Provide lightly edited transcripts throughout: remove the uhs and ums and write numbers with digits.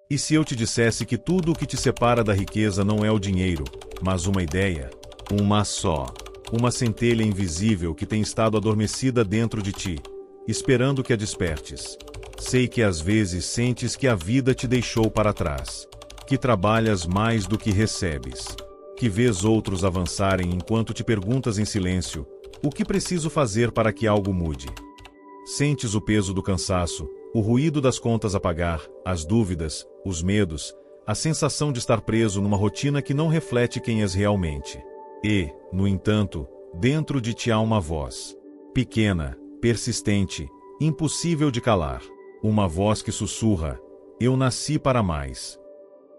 E se eu te dissesse que tudo o que te separa da riqueza não é o dinheiro, mas uma ideia? Uma só. Uma centelha invisível que tem estado adormecida dentro de ti, esperando que a despertes. Sei que às vezes sentes que a vida te deixou para trás, que trabalhas mais do que recebes, que vês outros avançarem enquanto te perguntas em silêncio: o que preciso fazer para que algo mude? Sentes o peso do cansaço, o ruído das contas a pagar, as dúvidas, os medos, a sensação de estar preso numa rotina que não reflete quem és realmente. E, no entanto, dentro de ti há uma voz, pequena, persistente, impossível de calar. Uma voz que sussurra: eu nasci para mais.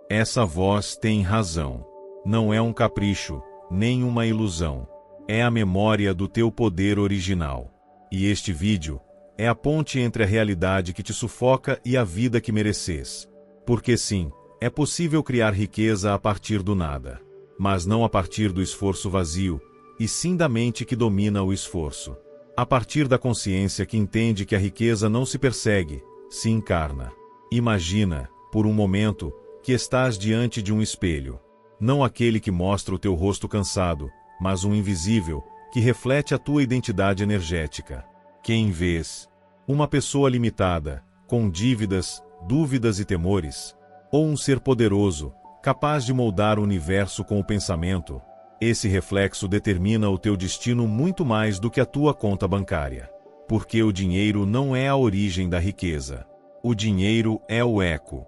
Essa voz tem razão. Não é um capricho, nem uma ilusão. É a memória do teu poder original. E este vídeo é a ponte entre a realidade que te sufoca e a vida que mereces. Porque sim, é possível criar riqueza a partir do nada. Mas não a partir do esforço vazio, e sim da mente que domina o esforço. A partir da consciência que entende que a riqueza não se persegue, se encarna. Imagina, por um momento, que estás diante de um espelho. Não aquele que mostra o teu rosto cansado, mas um invisível, que reflete a tua identidade energética. Quem vês? Uma pessoa limitada, com dívidas, dúvidas e temores? Ou um ser poderoso, capaz de moldar o universo com o pensamento? Esse reflexo determina o teu destino muito mais do que a tua conta bancária. Porque o dinheiro não é a origem da riqueza. O dinheiro é o eco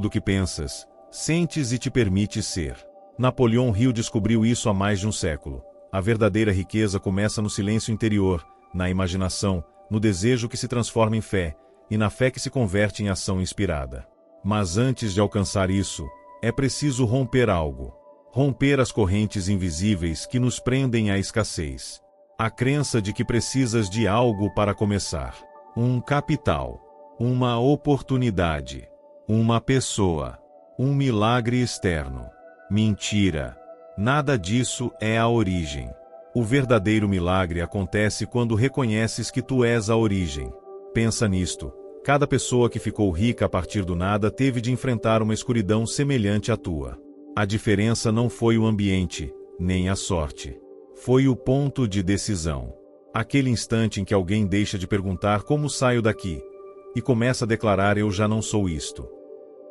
do que pensas, sentes e te permite ser. Napoleão Hill descobriu isso há mais de um século. A verdadeira riqueza começa no silêncio interior, na imaginação, no desejo que se transforma em fé, e na fé que se converte em ação inspirada. Mas antes de alcançar isso, é preciso romper algo. Romper as correntes invisíveis que nos prendem à escassez. A crença de que precisas de algo para começar. Um capital. Uma oportunidade. Uma pessoa. Um milagre externo. Mentira. Nada disso é a origem. O verdadeiro milagre acontece quando reconheces que tu és a origem. Pensa nisto. Cada pessoa que ficou rica a partir do nada teve de enfrentar uma escuridão semelhante à tua. A diferença não foi o ambiente, nem a sorte. Foi o ponto de decisão. Aquele instante em que alguém deixa de perguntar como saio daqui, e começa a declarar: eu já não sou isto.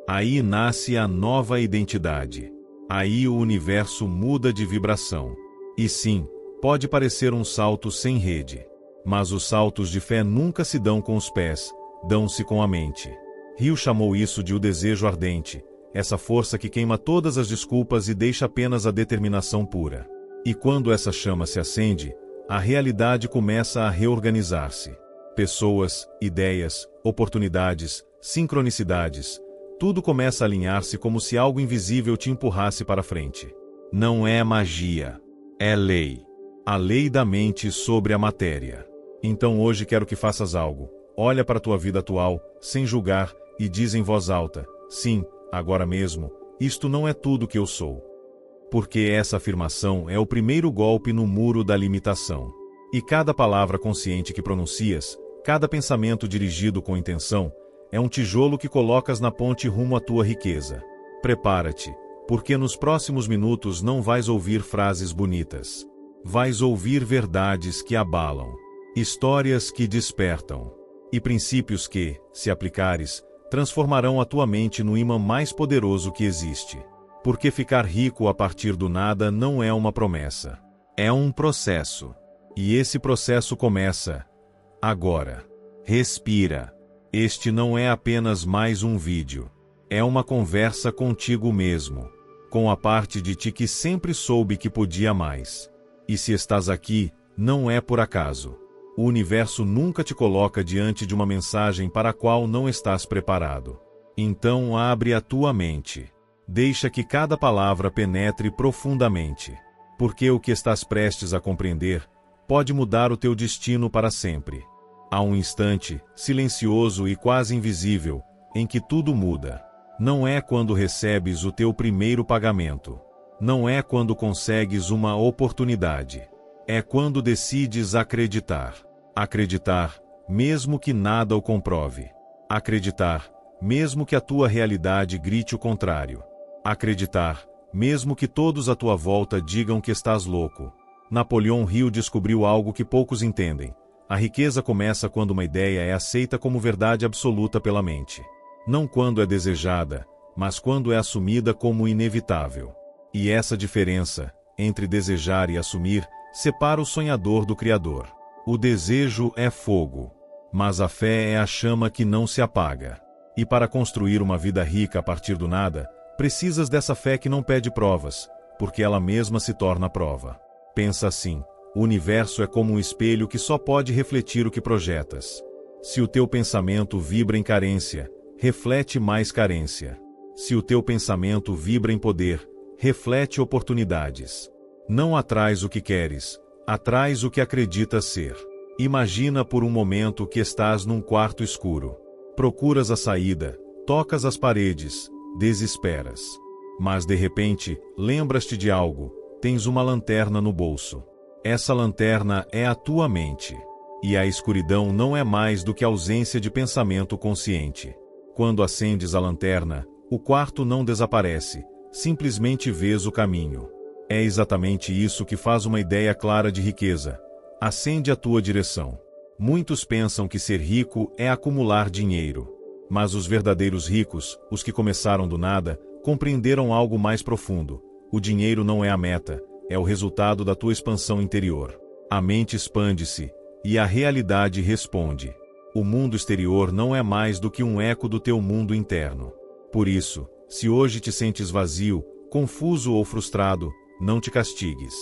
Aí nasce a nova identidade. Aí o universo muda de vibração. E sim, pode parecer um salto sem rede. Mas os saltos de fé nunca se dão com os pés, dão-se com a mente. Hill chamou isso de o desejo ardente, essa força que queima todas as desculpas e deixa apenas a determinação pura. E quando essa chama se acende, a realidade começa a reorganizar-se. Pessoas, ideias, oportunidades, sincronicidades, tudo começa a alinhar-se como se algo invisível te empurrasse para frente. Não é magia, é lei. A lei da mente sobre a matéria. Então hoje quero que faças algo. Olha para a tua vida atual, sem julgar, e diz em voz alta: sim, agora mesmo, isto não é tudo que eu sou. Porque essa afirmação é o primeiro golpe no muro da limitação. E cada palavra consciente que pronuncias, cada pensamento dirigido com intenção, é um tijolo que colocas na ponte rumo à tua riqueza. Prepara-te, porque nos próximos minutos não vais ouvir frases bonitas. Vais ouvir verdades que abalam, histórias que despertam, e princípios que, se aplicares, transformarão a tua mente no imã mais poderoso que existe. Porque ficar rico a partir do nada não é uma promessa. É um processo. E esse processo começa agora. Respira. Este não é apenas mais um vídeo. É uma conversa contigo mesmo. Com a parte de ti que sempre soube que podia mais. E se estás aqui, não é por acaso. O universo nunca te coloca diante de uma mensagem para a qual não estás preparado. Então abre a tua mente. Deixa que cada palavra penetre profundamente. Porque o que estás prestes a compreender pode mudar o teu destino para sempre. Há um instante, silencioso e quase invisível, em que tudo muda. Não é quando recebes o teu primeiro pagamento. Não é quando consegues uma oportunidade. É quando decides acreditar. Acreditar, mesmo que nada o comprove. Acreditar, mesmo que a tua realidade grite o contrário. Acreditar, mesmo que todos à tua volta digam que estás louco. Napoleão Hill descobriu algo que poucos entendem. A riqueza começa quando uma ideia é aceita como verdade absoluta pela mente. Não quando é desejada, mas quando é assumida como inevitável. E essa diferença, entre desejar e assumir, separa o sonhador do criador. O desejo é fogo, mas a fé é a chama que não se apaga. E para construir uma vida rica a partir do nada, precisas dessa fé que não pede provas, porque ela mesma se torna prova. Pensa assim: o universo é como um espelho que só pode refletir o que projetas. Se o teu pensamento vibra em carência, reflete mais carência. Se o teu pensamento vibra em poder, reflete oportunidades. Não atrás o que queres, atrás o que acreditas ser. Imagina por um momento que estás num quarto escuro. Procuras a saída, tocas as paredes, desesperas. Mas de repente, lembras-te de algo, tens uma lanterna no bolso. Essa lanterna é a tua mente. E a escuridão não é mais do que a ausência de pensamento consciente. Quando acendes a lanterna, o quarto não desaparece, simplesmente vês o caminho. É exatamente isso que faz uma ideia clara de riqueza. Acende a tua direção. Muitos pensam que ser rico é acumular dinheiro. Mas os verdadeiros ricos, os que começaram do nada, compreenderam algo mais profundo. O dinheiro não é a meta, é o resultado da tua expansão interior. A mente expande-se, e a realidade responde. O mundo exterior não é mais do que um eco do teu mundo interno. Por isso, se hoje te sentes vazio, confuso ou frustrado, não te castigues.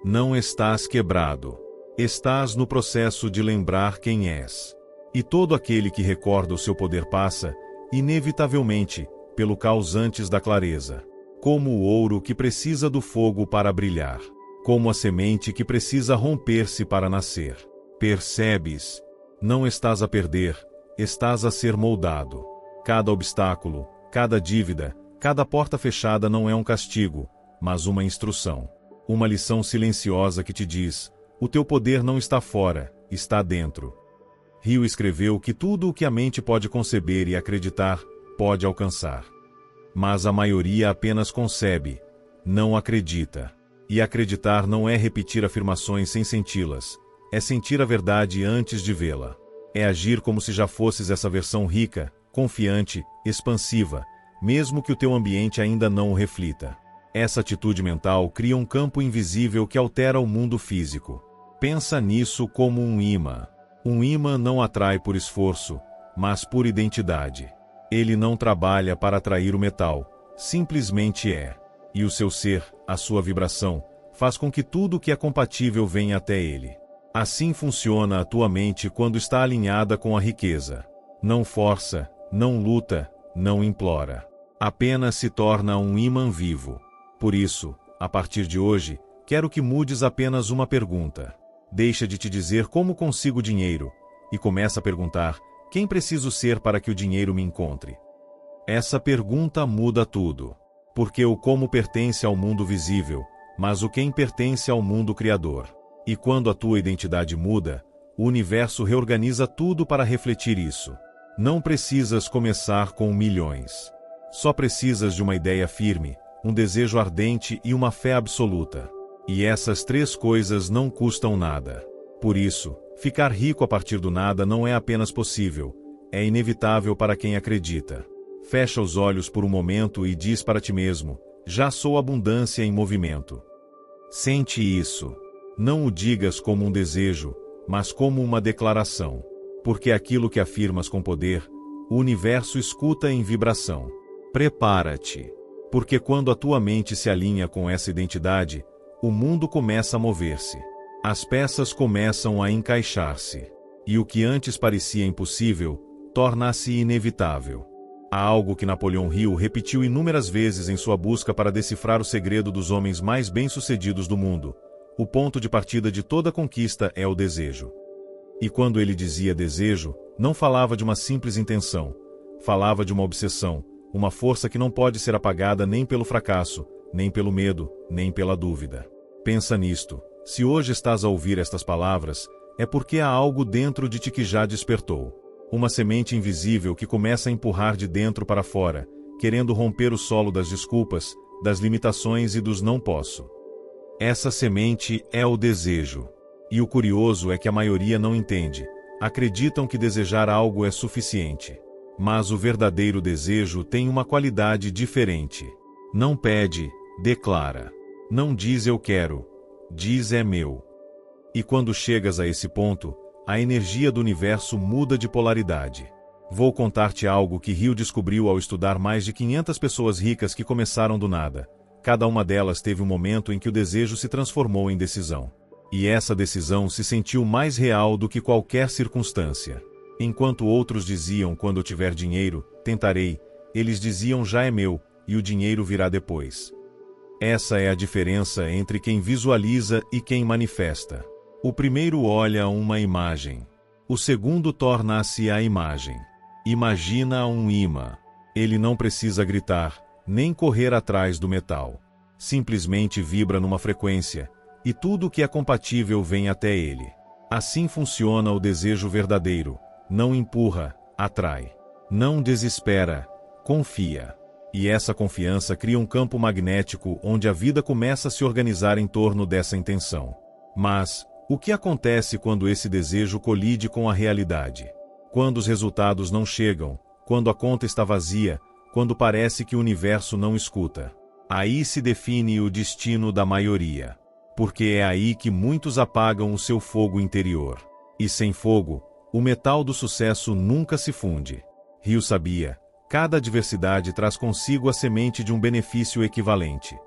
Não estás quebrado. Estás no processo de lembrar quem és. E todo aquele que recorda o seu poder passa, inevitavelmente, pelo caos antes da clareza. Como o ouro que precisa do fogo para brilhar. Como a semente que precisa romper-se para nascer. Percebes? Não estás a perder, estás a ser moldado. Cada obstáculo, cada dívida, cada porta fechada não é um castigo, mas uma instrução. Uma lição silenciosa que te diz: o teu poder não está fora, está dentro. Hill escreveu que tudo o que a mente pode conceber e acreditar, pode alcançar. Mas a maioria apenas concebe, não acredita. E acreditar não é repetir afirmações sem senti-las, é sentir a verdade antes de vê-la. É agir como se já fosses essa versão rica, confiante, expansiva, mesmo que o teu ambiente ainda não o reflita. Essa atitude mental cria um campo invisível que altera o mundo físico. Pensa nisso como um imã. Um imã não atrai por esforço, mas por identidade. Ele não trabalha para atrair o metal, simplesmente é. E o seu ser, a sua vibração, faz com que tudo que é compatível venha até ele. Assim funciona a tua mente quando está alinhada com a riqueza. Não força, não luta, não implora. Apenas se torna um imã vivo. Por isso, a partir de hoje, quero que mudes apenas uma pergunta. Deixa de te dizer como consigo dinheiro, e começa a perguntar: quem preciso ser para que o dinheiro me encontre? Essa pergunta muda tudo. Porque o como pertence ao mundo visível, mas o quem pertence ao mundo criador. E quando a tua identidade muda, o universo reorganiza tudo para refletir isso. Não precisas começar com milhões. Só precisas de uma ideia firme, um desejo ardente e uma fé absoluta. E essas três coisas não custam nada. Por isso, ficar rico a partir do nada não é apenas possível, é inevitável para quem acredita. Fecha os olhos por um momento e diz para ti mesmo: já sou abundância em movimento. Sente isso. Não o digas como um desejo, mas como uma declaração. Porque aquilo que afirmas com poder, o universo escuta em vibração. Prepara-te. Porque quando a tua mente se alinha com essa identidade, o mundo começa a mover-se. As peças começam a encaixar-se. E o que antes parecia impossível, torna-se inevitável. Há algo que Napoleão Hill repetiu inúmeras vezes em sua busca para decifrar o segredo dos homens mais bem-sucedidos do mundo. O ponto de partida de toda conquista é o desejo. E quando ele dizia desejo, não falava de uma simples intenção. Falava de uma obsessão, uma força que não pode ser apagada nem pelo fracasso, nem pelo medo, nem pela dúvida. Pensa nisto. Se hoje estás a ouvir estas palavras, é porque há algo dentro de ti que já despertou. Uma semente invisível que começa a empurrar de dentro para fora, querendo romper o solo das desculpas, das limitações e dos não posso. Essa semente é o desejo. E o curioso é que a maioria não entende. Acreditam que desejar algo é suficiente. Mas o verdadeiro desejo tem uma qualidade diferente. Não pede, declara. Não diz eu quero, diz é meu. E quando chegas a esse ponto, a energia do universo muda de polaridade. Vou contar-te algo que Hill descobriu ao estudar mais de 500 pessoas ricas que começaram do nada. Cada uma delas teve um momento em que o desejo se transformou em decisão. E essa decisão se sentiu mais real do que qualquer circunstância. Enquanto outros diziam quando eu tiver dinheiro, tentarei, eles diziam já é meu, e o dinheiro virá depois. Essa é a diferença entre quem visualiza e quem manifesta. O primeiro olha uma imagem. O segundo torna-se a imagem. Imagina um imã. Ele não precisa gritar, nem correr atrás do metal. Simplesmente vibra numa frequência, e tudo que é compatível vem até ele. Assim funciona o desejo verdadeiro. Não empurra, atrai. Não desespera, confia. E essa confiança cria um campo magnético onde a vida começa a se organizar em torno dessa intenção. Mas, o que acontece quando esse desejo colide com a realidade? Quando os resultados não chegam, quando a conta está vazia, quando parece que o universo não escuta. Aí se define o destino da maioria. Porque é aí que muitos apagam o seu fogo interior. E sem fogo, o metal do sucesso nunca se funde. Hill sabia, cada adversidade traz consigo a semente de um benefício equivalente.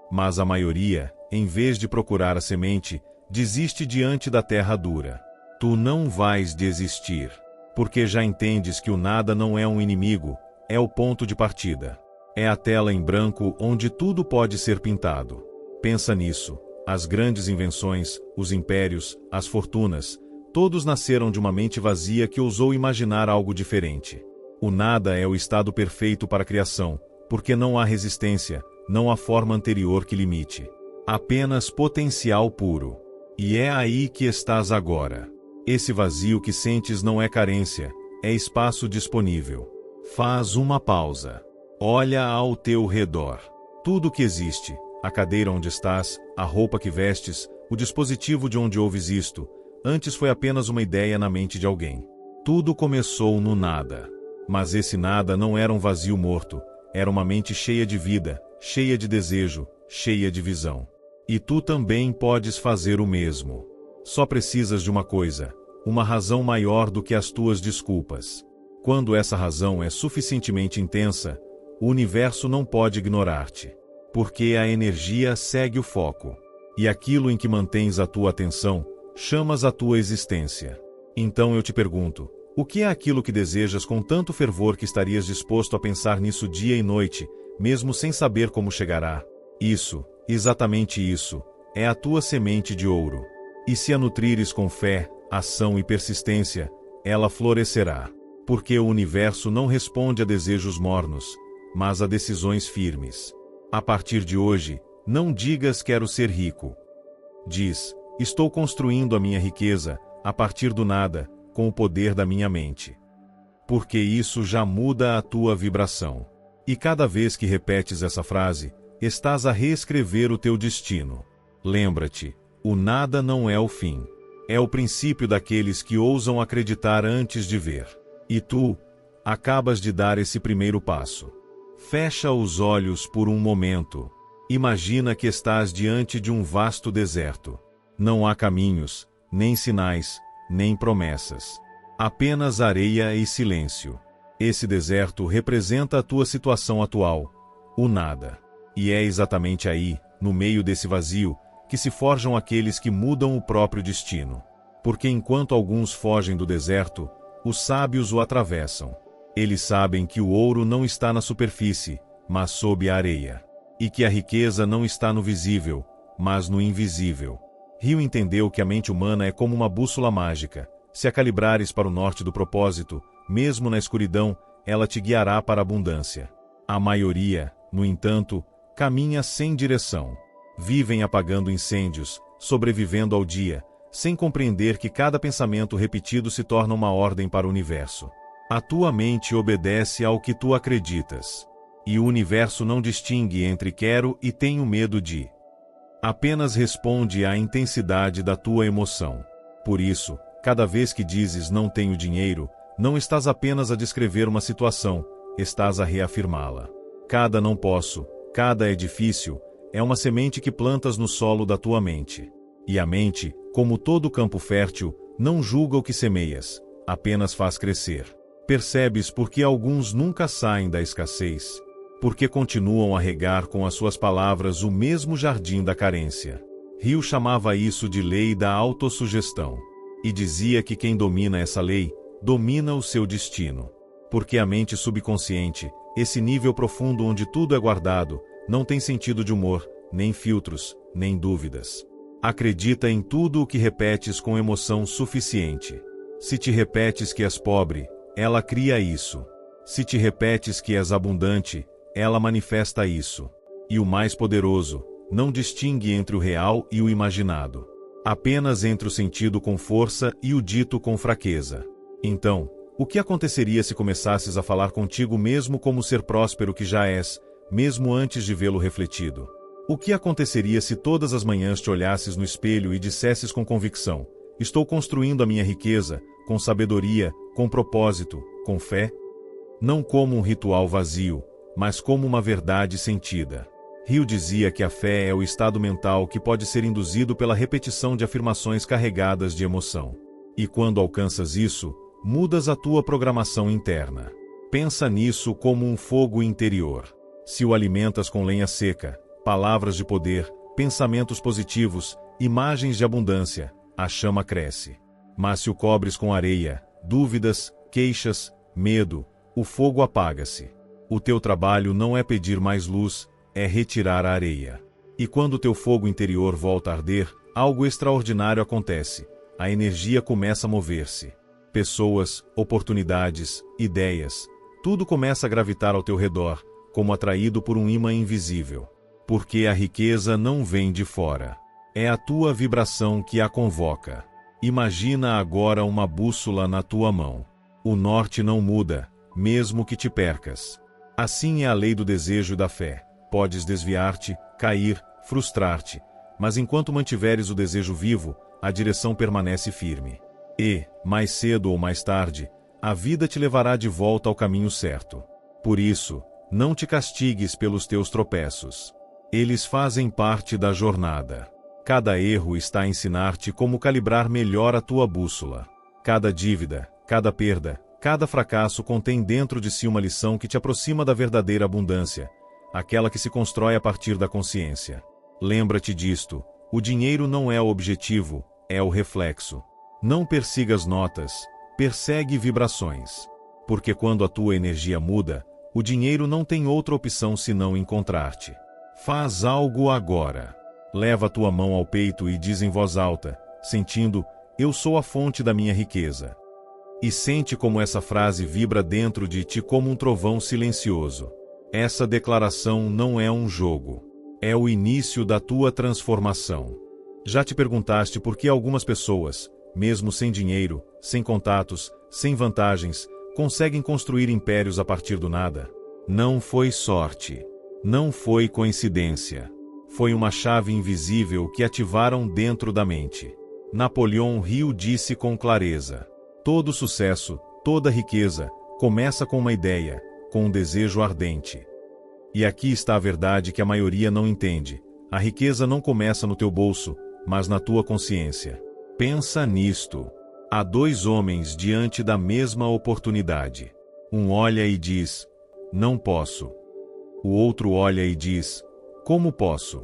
Mas a maioria, em vez de procurar a semente, desiste diante da terra dura. Tu não vais desistir, porque já entendes que o nada não é um inimigo, é o ponto de partida. É a tela em branco onde tudo pode ser pintado. Pensa nisso. As grandes invenções, os impérios, as fortunas, todos nasceram de uma mente vazia que ousou imaginar algo diferente. O nada é o estado perfeito para a criação, porque não há resistência, não há forma anterior que limite. Apenas potencial puro. E é aí que estás agora. Esse vazio que sentes não é carência, é espaço disponível. Faz uma pausa. Olha ao teu redor. Tudo que existe, a cadeira onde estás, a roupa que vestes, o dispositivo de onde ouves isto, antes foi apenas uma ideia na mente de alguém. Tudo começou no nada. Mas esse nada não era um vazio morto, era uma mente cheia de vida, cheia de desejo, cheia de visão. E tu também podes fazer o mesmo. Só precisas de uma coisa, uma razão maior do que as tuas desculpas. Quando essa razão é suficientemente intensa, o universo não pode ignorar-te. Porque a energia segue o foco. E aquilo em que mantens a tua atenção, chamas a tua existência. Então eu te pergunto, o que é aquilo que desejas com tanto fervor que estarias disposto a pensar nisso dia e noite, mesmo sem saber como chegará? Isso, exatamente isso, é a tua semente de ouro. E se a nutrires com fé, ação e persistência, ela florescerá. Porque o universo não responde a desejos mornos, mas a decisões firmes. A partir de hoje, não digas quero ser rico. Diz, estou construindo a minha riqueza, a partir do nada, com o poder da minha mente. Porque isso já muda a tua vibração. E cada vez que repetes essa frase, estás a reescrever o teu destino. Lembra-te, o nada não é o fim. É o princípio daqueles que ousam acreditar antes de ver. E tu, acabas de dar esse primeiro passo. Fecha os olhos por um momento. Imagina que estás diante de um vasto deserto. Não há caminhos, nem sinais, nem promessas. Apenas areia e silêncio. Esse deserto representa a tua situação atual, o nada. E é exatamente aí, no meio desse vazio, que se forjam aqueles que mudam o próprio destino. Porque enquanto alguns fogem do deserto, os sábios o atravessam. Eles sabem que o ouro não está na superfície, mas sob a areia. E que a riqueza não está no visível, mas no invisível. Hill entendeu que a mente humana é como uma bússola mágica. Se a calibrares para o norte do propósito, mesmo na escuridão, ela te guiará para a abundância. A maioria, no entanto, caminha sem direção. Vivem apagando incêndios, sobrevivendo ao dia, sem compreender que cada pensamento repetido se torna uma ordem para o universo. A tua mente obedece ao que tu acreditas. E o universo não distingue entre quero e tenho medo de. Apenas responde à intensidade da tua emoção. Por isso, cada vez que dizes não tenho dinheiro, não estás apenas a descrever uma situação, estás a reafirmá-la. Cada não posso, cada é difícil, é uma semente que plantas no solo da tua mente. E a mente, como todo campo fértil, não julga o que semeias, apenas faz crescer. Percebes por que alguns nunca saem da escassez? Porque continuam a regar com as suas palavras o mesmo jardim da carência. Hill chamava isso de lei da autossugestão. E dizia que quem domina essa lei, domina o seu destino. Porque a mente subconsciente, esse nível profundo onde tudo é guardado, não tem sentido de humor, nem filtros, nem dúvidas. Acredita em tudo o que repetes com emoção suficiente. Se te repetes que és pobre, ela cria isso. Se te repetes que és abundante, ela manifesta isso. E o mais poderoso, não distingue entre o real e o imaginado. Apenas entre o sentido com força e o dito com fraqueza. Então, o que aconteceria se começasses a falar contigo mesmo como ser próspero que já és, mesmo antes de vê-lo refletido? O que aconteceria se todas as manhãs te olhasses no espelho e dissesses com convicção: estou construindo a minha riqueza, com sabedoria, com propósito, com fé? Não como um ritual vazio, mas como uma verdade sentida. Hill dizia que a fé é o estado mental que pode ser induzido pela repetição de afirmações carregadas de emoção. E quando alcanças isso, mudas a tua programação interna. Pensa nisso como um fogo interior. Se o alimentas com lenha seca, palavras de poder, pensamentos positivos, imagens de abundância, a chama cresce. Mas se o cobres com areia, dúvidas, queixas, medo, o fogo apaga-se. O teu trabalho não é pedir mais luz, é retirar a areia. E quando o teu fogo interior volta a arder, algo extraordinário acontece. A energia começa a mover-se. Pessoas, oportunidades, ideias, tudo começa a gravitar ao teu redor, como atraído por um imã invisível. Porque a riqueza não vem de fora. É a tua vibração que a convoca. Imagina agora uma bússola na tua mão. O norte não muda, mesmo que te percas. Assim é a lei do desejo e da fé. Podes desviar-te, cair, frustrar-te, mas enquanto mantiveres o desejo vivo, a direção permanece firme. E, mais cedo ou mais tarde, a vida te levará de volta ao caminho certo. Por isso, não te castigues pelos teus tropeços. Eles fazem parte da jornada. Cada erro está a ensinar-te como calibrar melhor a tua bússola. Cada dívida, cada perda, cada fracasso contém dentro de si uma lição que te aproxima da verdadeira abundância, aquela que se constrói a partir da consciência. Lembra-te disto: o dinheiro não é o objetivo, é o reflexo. Não persigas notas, persegue vibrações. Porque quando a tua energia muda, o dinheiro não tem outra opção senão encontrar-te. Faz algo agora. Leva a tua mão ao peito e diz em voz alta, sentindo: eu sou a fonte da minha riqueza. E sente como essa frase vibra dentro de ti como um trovão silencioso. Essa declaração não é um jogo. É o início da tua transformação. Já te perguntaste por que algumas pessoas, mesmo sem dinheiro, sem contatos, sem vantagens, conseguem construir impérios a partir do nada? Não foi sorte. Não foi coincidência. Foi uma chave invisível que ativaram dentro da mente. Napoleão Hill disse com clareza: todo sucesso, toda riqueza, começa com uma ideia, com um desejo ardente. E aqui está a verdade que a maioria não entende. A riqueza não começa no teu bolso, mas na tua consciência. Pensa nisto. Há dois homens diante da mesma oportunidade. Um olha e diz: não posso. O outro olha e diz: como posso?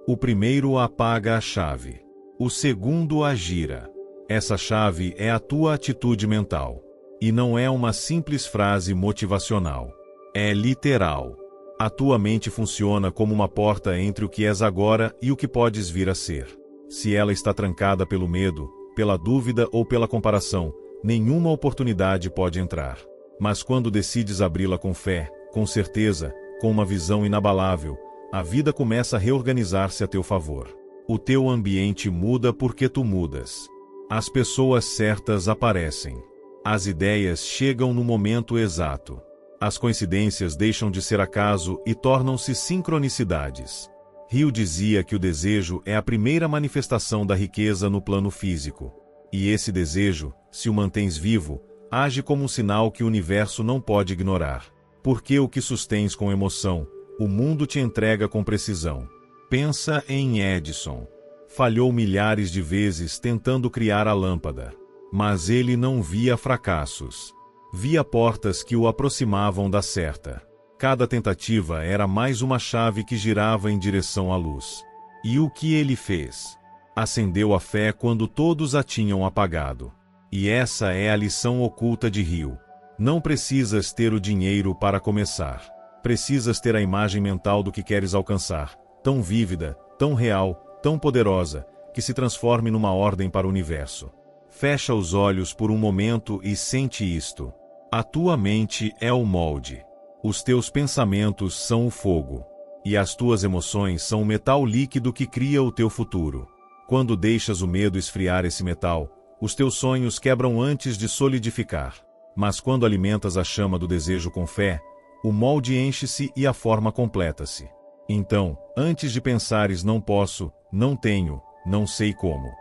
O primeiro apaga a chave. O segundo a gira. Essa chave é a tua atitude mental. E não é uma simples frase motivacional. É literal. A tua mente funciona como uma porta entre o que és agora e o que podes vir a ser. Se ela está trancada pelo medo, pela dúvida ou pela comparação, nenhuma oportunidade pode entrar. Mas quando decides abri-la com fé, com certeza, com uma visão inabalável, a vida começa a reorganizar-se a teu favor. O teu ambiente muda porque tu mudas. As pessoas certas aparecem. As ideias chegam no momento exato. As coincidências deixam de ser acaso e tornam-se sincronicidades. Hill dizia que o desejo é a primeira manifestação da riqueza no plano físico. E esse desejo, se o mantens vivo, age como um sinal que o universo não pode ignorar. Porque o que sustens com emoção, o mundo te entrega com precisão. Pensa em Edison. Falhou milhares de vezes tentando criar a lâmpada. Mas ele não via fracassos. Via portas que o aproximavam da certa. Cada tentativa era mais uma chave que girava em direção à luz. E o que ele fez? Acendeu a fé quando todos a tinham apagado. E essa é a lição oculta de Hill. Não precisas ter o dinheiro para começar. Precisas ter a imagem mental do que queres alcançar, tão vívida, tão real, tão poderosa, que se transforme numa ordem para o universo. Fecha os olhos por um momento e sente isto. A tua mente é o molde. Os teus pensamentos são o fogo. E as tuas emoções são o metal líquido que cria o teu futuro. Quando deixas o medo esfriar esse metal, os teus sonhos quebram antes de solidificar. Mas quando alimentas a chama do desejo com fé, o molde enche-se e a forma completa-se. Então, antes de pensares não posso, não tenho, não sei como.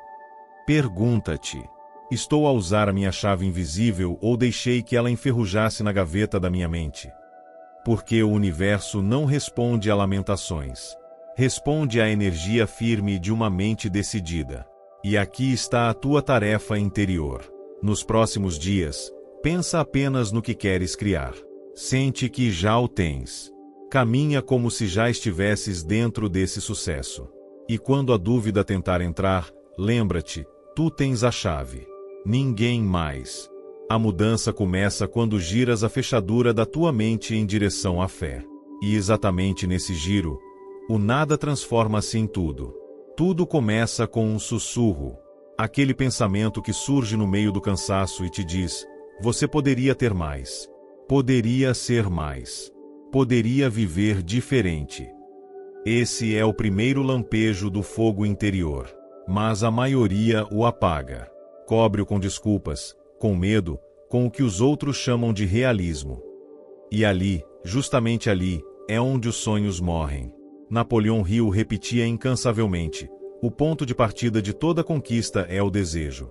Pergunta-te: estou a usar a minha chave invisível ou deixei que ela enferrujasse na gaveta da minha mente? Porque o universo não responde a lamentações. Responde à energia firme de uma mente decidida. E aqui está a tua tarefa interior. Nos próximos dias, pensa apenas no que queres criar. Sente que já o tens. Caminha como se já estivesses dentro desse sucesso. E quando a dúvida tentar entrar, lembra-te, tu tens a chave. Ninguém mais. A mudança começa quando giras a fechadura da tua mente em direção à fé. E exatamente nesse giro, o nada transforma-se em tudo. Tudo começa com um sussurro. Aquele pensamento que surge no meio do cansaço e te diz: você poderia ter mais. Poderia ser mais. Poderia viver diferente. Esse é o primeiro lampejo do fogo interior. Mas a maioria o apaga. Cobre-o com desculpas, com medo, com o que os outros chamam de realismo. E ali, justamente ali, é onde os sonhos morrem. Napoleão Hill repetia incansavelmente: o ponto de partida de toda conquista é o desejo.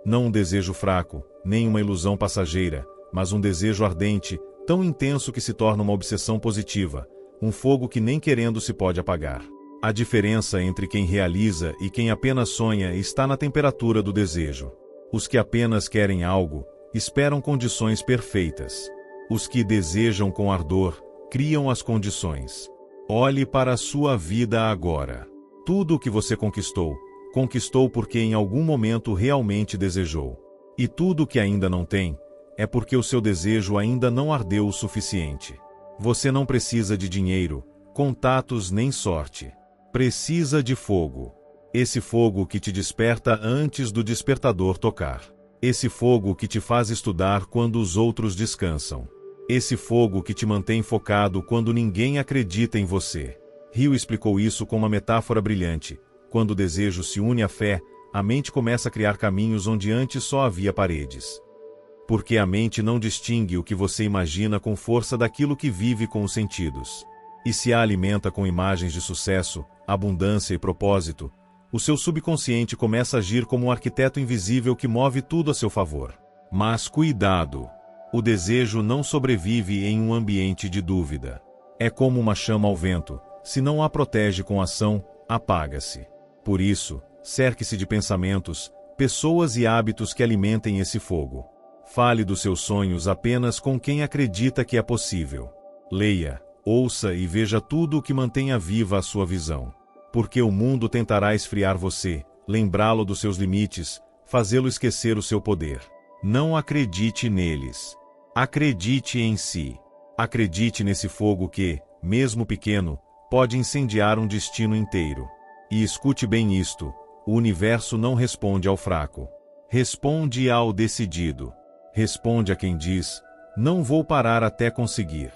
Não um desejo fraco, nem uma ilusão passageira, mas um desejo ardente, tão intenso que se torna uma obsessão positiva, um fogo que nem querendo se pode apagar. A diferença entre quem realiza e quem apenas sonha está na temperatura do desejo. Os que apenas querem algo, esperam condições perfeitas. Os que desejam com ardor, criam as condições. Olhe para a sua vida agora. Tudo o que você conquistou, conquistou porque em algum momento realmente desejou. E tudo o que ainda não tem, é porque o seu desejo ainda não ardeu o suficiente. Você não precisa de dinheiro, contatos nem sorte. Precisa de fogo. Esse fogo que te desperta antes do despertador tocar. Esse fogo que te faz estudar quando os outros descansam. Esse fogo que te mantém focado quando ninguém acredita em você. Hill explicou isso com uma metáfora brilhante. Quando o desejo se une à fé, a mente começa a criar caminhos onde antes só havia paredes. Porque a mente não distingue o que você imagina com força daquilo que vive com os sentidos. E se a alimenta com imagens de sucesso, abundância e propósito, o seu subconsciente começa a agir como um arquiteto invisível que move tudo a seu favor. Mas cuidado! O desejo não sobrevive em um ambiente de dúvida. É como uma chama ao vento, se não a protege com ação, apaga-se. Por isso, cerque-se de pensamentos, pessoas e hábitos que alimentem esse fogo. Fale dos seus sonhos apenas com quem acredita que é possível. Leia, ouça e veja tudo o que mantenha viva a sua visão. Porque o mundo tentará esfriar você, lembrá-lo dos seus limites, fazê-lo esquecer o seu poder. Não acredite neles. Acredite em si. Acredite nesse fogo que, mesmo pequeno, pode incendiar um destino inteiro. E escute bem isto: o universo não responde ao fraco. Responde ao decidido. Responde a quem diz: não vou parar até conseguir.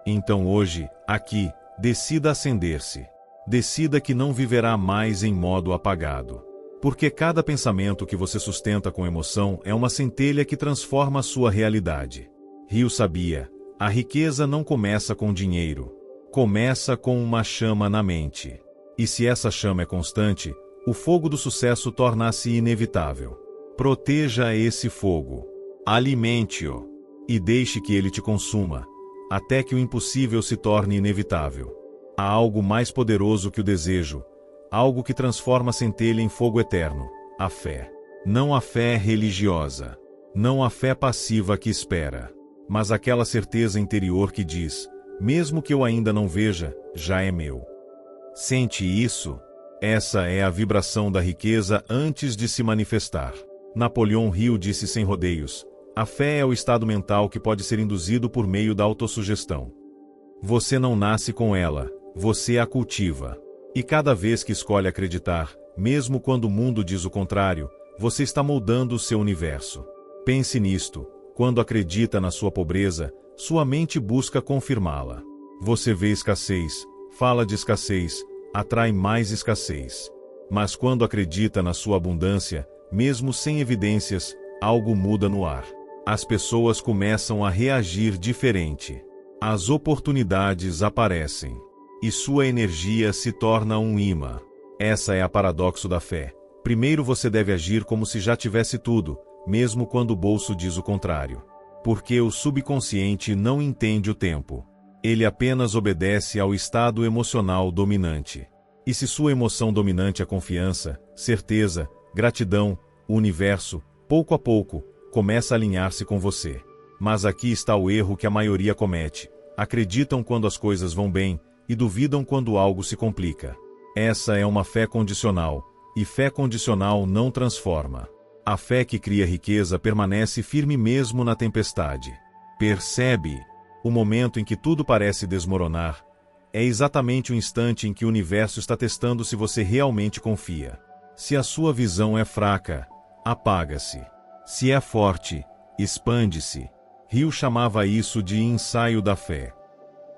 Então hoje, aqui, decida acender-se. Decida que não viverá mais em modo apagado. Porque cada pensamento que você sustenta com emoção é uma centelha que transforma a sua realidade. Rio sabia, a riqueza não começa com dinheiro. Começa com uma chama na mente. E se essa chama é constante, o fogo do sucesso torna-se inevitável. Proteja esse fogo. Alimente-o. E deixe que ele te consuma, até que o impossível se torne inevitável. Há algo mais poderoso que o desejo, algo que transforma a centelha em fogo eterno: a fé. Não a fé religiosa, não a fé passiva que espera, mas aquela certeza interior que diz: mesmo que eu ainda não veja, já é meu. Sente isso? Essa é a vibração da riqueza antes de se manifestar. Napoleão Hill disse sem rodeios: a fé é o estado mental que pode ser induzido por meio da autossugestão. Você não nasce com ela, você a cultiva. E cada vez que escolhe acreditar, mesmo quando o mundo diz o contrário, você está moldando o seu universo. Pense nisto: quando acredita na sua pobreza, sua mente busca confirmá-la. Você vê escassez, fala de escassez, atrai mais escassez. Mas quando acredita na sua abundância, mesmo sem evidências, algo muda no ar. As pessoas começam a reagir diferente. As oportunidades aparecem. E sua energia se torna um imã. Essa é a paradoxo da fé. Primeiro você deve agir como se já tivesse tudo, mesmo quando o bolso diz o contrário. Porque o subconsciente não entende o tempo. Ele apenas obedece ao estado emocional dominante. E se sua emoção dominante é confiança, certeza, gratidão, o universo, pouco a pouco, começa a alinhar-se com você. Mas aqui está o erro que a maioria comete. Acreditam quando as coisas vão bem, e duvidam quando algo se complica. Essa é uma fé condicional, e fé condicional não transforma. A fé que cria riqueza permanece firme mesmo na tempestade. Percebe? O momento em que tudo parece desmoronar é exatamente o instante em que o universo está testando se você realmente confia. Se a sua visão é fraca, apaga-se. Se é forte, expande-se. Hill chamava isso de ensaio da fé.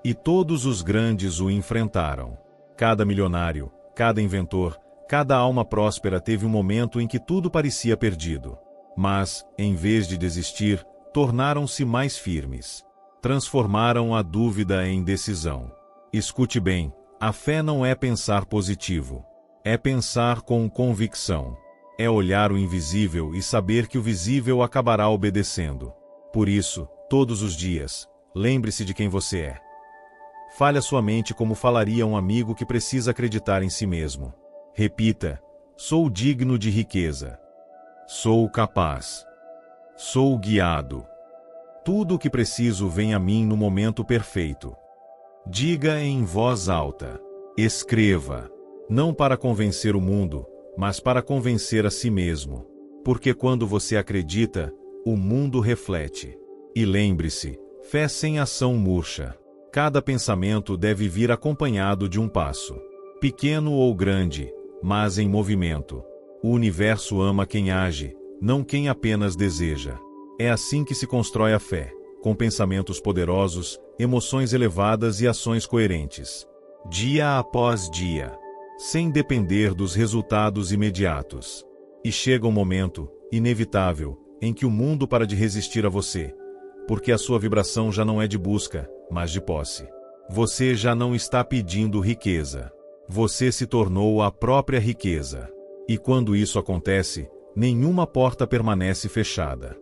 E todos os grandes o enfrentaram. Cada milionário, cada inventor, cada alma próspera teve um momento em que tudo parecia perdido. Mas, em vez de desistir, tornaram-se mais firmes. Transformaram a dúvida em decisão. Escute bem, a fé não é pensar positivo. É pensar com convicção. É olhar o invisível e saber que o visível acabará obedecendo. Por isso, todos os dias, lembre-se de quem você é. Fale a sua mente como falaria um amigo que precisa acreditar em si mesmo. Repita: sou digno de riqueza. Sou capaz. Sou guiado. Tudo o que preciso vem a mim no momento perfeito. Diga em voz alta. Escreva. Não para convencer o mundo, mas para convencer a si mesmo. Porque quando você acredita, o mundo reflete. E lembre-se, fé sem ação murcha. Cada pensamento deve vir acompanhado de um passo. Pequeno ou grande, mas em movimento. O universo ama quem age, não quem apenas deseja. É assim que se constrói a fé, com pensamentos poderosos, emoções elevadas e ações coerentes. Dia após dia, sem depender dos resultados imediatos. E chega um momento, inevitável, em que o mundo para de resistir a você. Porque a sua vibração já não é de busca, mas de posse. Você já não está pedindo riqueza. Você se tornou a própria riqueza. E quando isso acontece, nenhuma porta permanece fechada.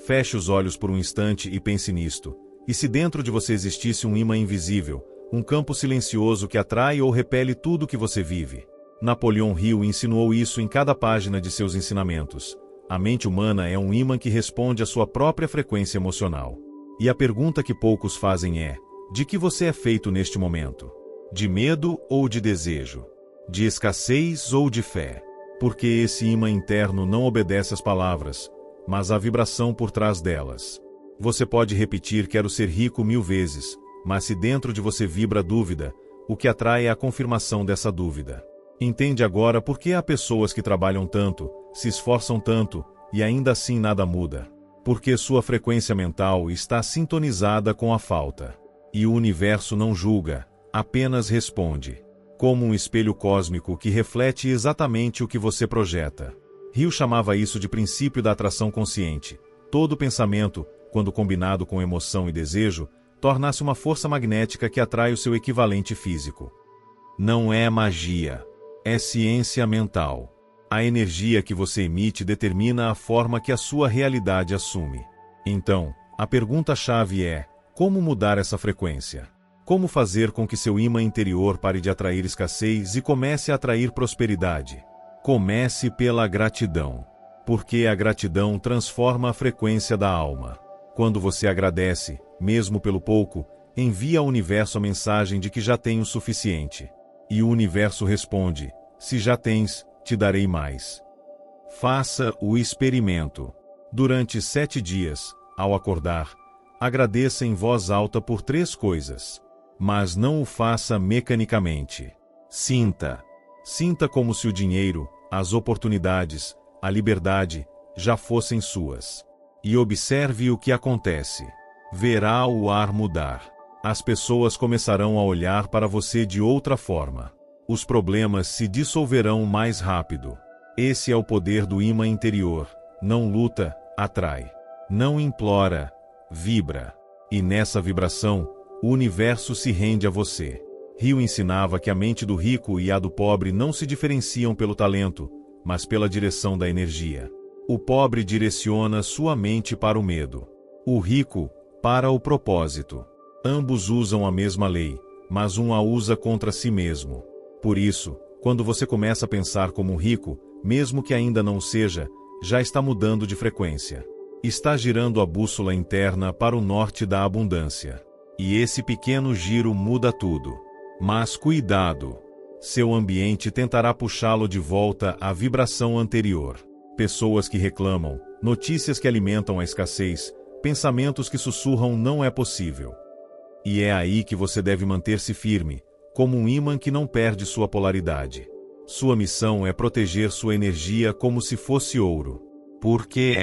Feche os olhos por um instante e pense nisto. E se dentro de você existisse um imã invisível, um campo silencioso que atrai ou repele tudo que você vive? Napoleão Hill insinuou isso em cada página de seus ensinamentos. A mente humana é um imã que responde à sua própria frequência emocional. E a pergunta que poucos fazem é: de que você é feito neste momento? De medo ou de desejo? De escassez ou de fé? Porque esse imã interno não obedece às palavras, mas à vibração por trás delas. Você pode repetir "quero ser rico" 1000 vezes, mas se dentro de você vibra dúvida, o que atrai é a confirmação dessa dúvida. Entende agora por que há pessoas que trabalham tanto, se esforçam tanto, e ainda assim nada muda. Porque sua frequência mental está sintonizada com a falta. E o universo não julga, apenas responde. como um espelho cósmico que reflete exatamente o que você projeta. Hill chamava isso de princípio da atração consciente. Todo pensamento, quando combinado com emoção e desejo, torna-se uma força magnética que atrai o seu equivalente físico. Não é magia. É ciência mental. A energia que você emite determina a forma que a sua realidade assume. Então, a pergunta-chave é: como mudar essa frequência? Como fazer com que seu ímã interior pare de atrair escassez e comece a atrair prosperidade? Comece pela gratidão. Porque a gratidão transforma a frequência da alma. Quando você agradece, mesmo pelo pouco, envia ao universo a mensagem de que já tem o suficiente. E o universo responde: se já tens, te darei mais. Faça o experimento. Durante 7 dias, ao acordar, agradeça em voz alta por 3 coisas. Mas não o faça mecanicamente. Sinta. Sinta como se o dinheiro, as oportunidades, a liberdade, já fossem suas. E observe o que acontece. Verá o ar mudar. As pessoas começarão a olhar para você de outra forma. Os problemas se dissolverão mais rápido. Esse é o poder do ímã interior. Não luta, atrai. Não implora, vibra. E nessa vibração, o universo se rende a você. Hill ensinava que a mente do rico e a do pobre não se diferenciam pelo talento, mas pela direção da energia. O pobre direciona sua mente para o medo. O rico, para o propósito. Ambos usam a mesma lei, mas um a usa contra si mesmo. Por isso, quando você começa a pensar como um rico, mesmo que ainda não seja, já está mudando de frequência. Está girando a bússola interna para o norte da abundância. E esse pequeno giro muda tudo. Mas cuidado! Seu ambiente tentará puxá-lo de volta à vibração anterior. Pessoas que reclamam, notícias que alimentam a escassez, pensamentos que sussurram não é possível. E é aí que você deve manter-se firme, como um ímã que não perde sua polaridade. Sua missão é proteger sua energia como se fosse ouro. Porque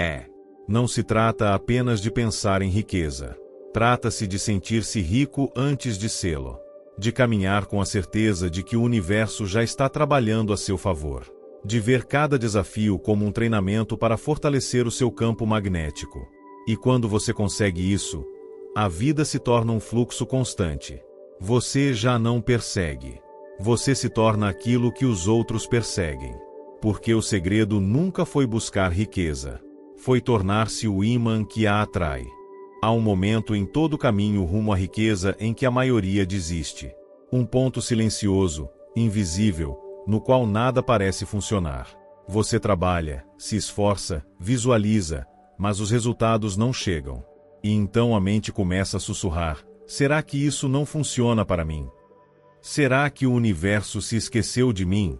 não se trata apenas de pensar em riqueza. Trata-se de sentir-se rico antes de sê-lo. De caminhar com a certeza de que o universo já está trabalhando a seu favor. De ver cada desafio como um treinamento para fortalecer o seu campo magnético. E quando você consegue isso, a vida se torna um fluxo constante. Você já não persegue. Você se torna aquilo que os outros perseguem. Porque o segredo nunca foi buscar riqueza. Foi tornar-se o ímã que a atrai. Há um momento em todo o caminho rumo à riqueza em que a maioria desiste. Um ponto silencioso, invisível, no qual nada parece funcionar. Você trabalha, se esforça, visualiza, mas os resultados não chegam. E então a mente começa a sussurrar: será que isso não funciona para mim? Será que o universo se esqueceu de mim?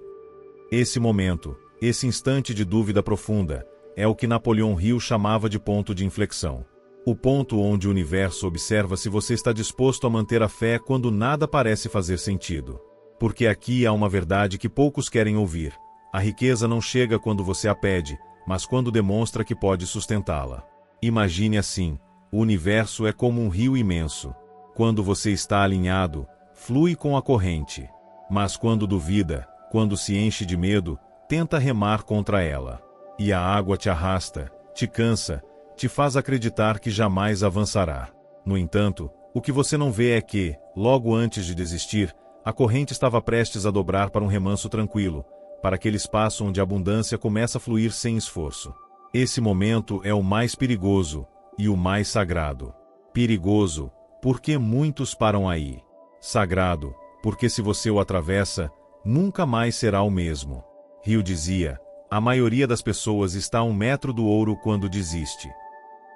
Esse momento, esse instante de dúvida profunda, é o que Napoleão Hill chamava de ponto de inflexão. O ponto onde o universo observa se você está disposto a manter a fé quando nada parece fazer sentido. Porque aqui há uma verdade que poucos querem ouvir. A riqueza não chega quando você a pede, mas quando demonstra que pode sustentá-la. Imagine assim: o universo é como um rio imenso. Quando você está alinhado, flui com a corrente. Mas quando duvida, quando se enche de medo, tenta remar contra ela. E a água te arrasta, te cansa, te faz acreditar que jamais avançará. No entanto, o que você não vê é que, logo antes de desistir, a corrente estava prestes a dobrar para um remanso tranquilo, para aquele espaço onde a abundância começa a fluir sem esforço. Esse momento é o mais perigoso e o mais sagrado. Perigoso, porque muitos param aí. Sagrado, porque se você o atravessa, nunca mais será o mesmo. Hill dizia: a maioria das pessoas está a 1 metro do ouro quando desiste.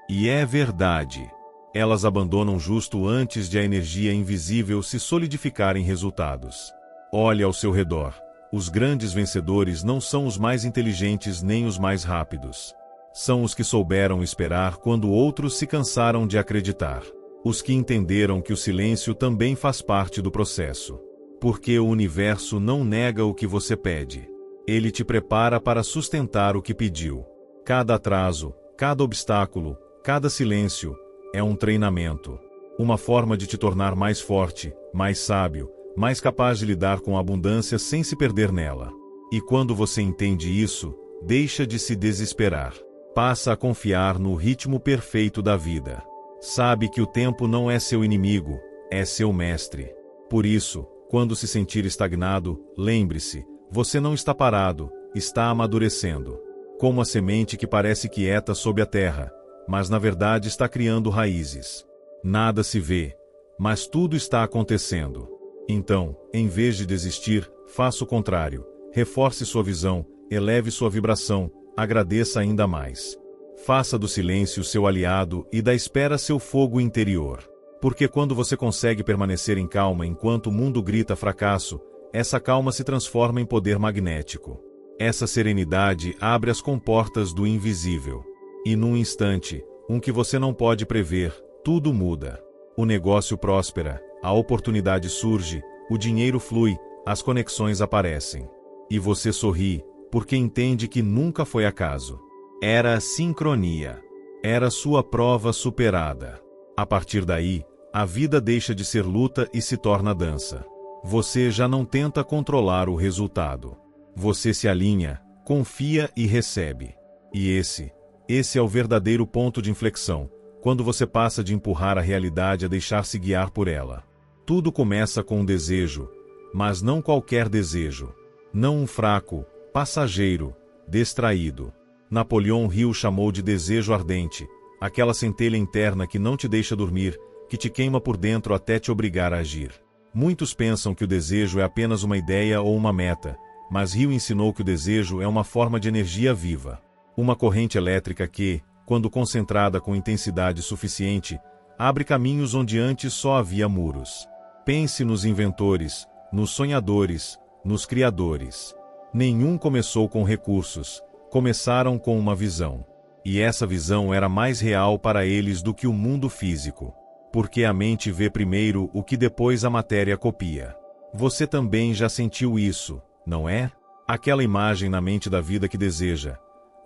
E é verdade. Elas abandonam justo antes de a energia invisível se solidificar em resultados. Olhe ao seu redor. Os grandes vencedores não são os mais inteligentes nem os mais rápidos. São os que souberam esperar quando outros se cansaram de acreditar. Os que entenderam que o silêncio também faz parte do processo. Porque o universo não nega o que você pede. Ele te prepara para sustentar o que pediu. Cada atraso, cada obstáculo, cada silêncio é um treinamento. Uma forma de te tornar mais forte, mais sábio, mais capaz de lidar com a abundância sem se perder nela. E quando você entende isso, deixa de se desesperar. Passa a confiar no ritmo perfeito da vida. Sabe que o tempo não é seu inimigo, é seu mestre. Por isso, quando se sentir estagnado, lembre-se, você não está parado, está amadurecendo. Como a semente que parece quieta sob a terra, mas na verdade está criando raízes. Nada se vê, mas tudo está acontecendo. Então, em vez de desistir, faça o contrário. Reforce sua visão, eleve sua vibração, agradeça ainda mais. Faça do silêncio seu aliado e da espera seu fogo interior. Porque quando você consegue permanecer em calma enquanto o mundo grita fracasso, essa calma se transforma em poder magnético. Essa serenidade abre as comportas do invisível. E num instante, um que você não pode prever, tudo muda. O negócio prospera, a oportunidade surge, o dinheiro flui, as conexões aparecem. E você sorri, porque entende que nunca foi acaso. Era sincronia. Era sua prova superada. A partir daí, a vida deixa de ser luta e se torna dança. Você já não tenta controlar o resultado. Você se alinha, confia e recebe. E esse é o verdadeiro ponto de inflexão, quando você passa de empurrar a realidade a deixar-se guiar por ela. Tudo começa com um desejo, mas não qualquer desejo. Não um fraco, passageiro, distraído. Napoleão Hill chamou de desejo ardente, aquela centelha interna que não te deixa dormir, que te queima por dentro até te obrigar a agir. Muitos pensam que o desejo é apenas uma ideia ou uma meta, mas Hill ensinou que o desejo é uma forma de energia viva. Uma corrente elétrica que, quando concentrada com intensidade suficiente, abre caminhos onde antes só havia muros. Pense nos inventores, nos sonhadores, nos criadores. Nenhum começou com recursos, começaram com uma visão. E essa visão era mais real para eles do que o mundo físico. Porque a mente vê primeiro o que depois a matéria copia. Você também já sentiu isso, não é? Aquela imagem na mente da vida que deseja.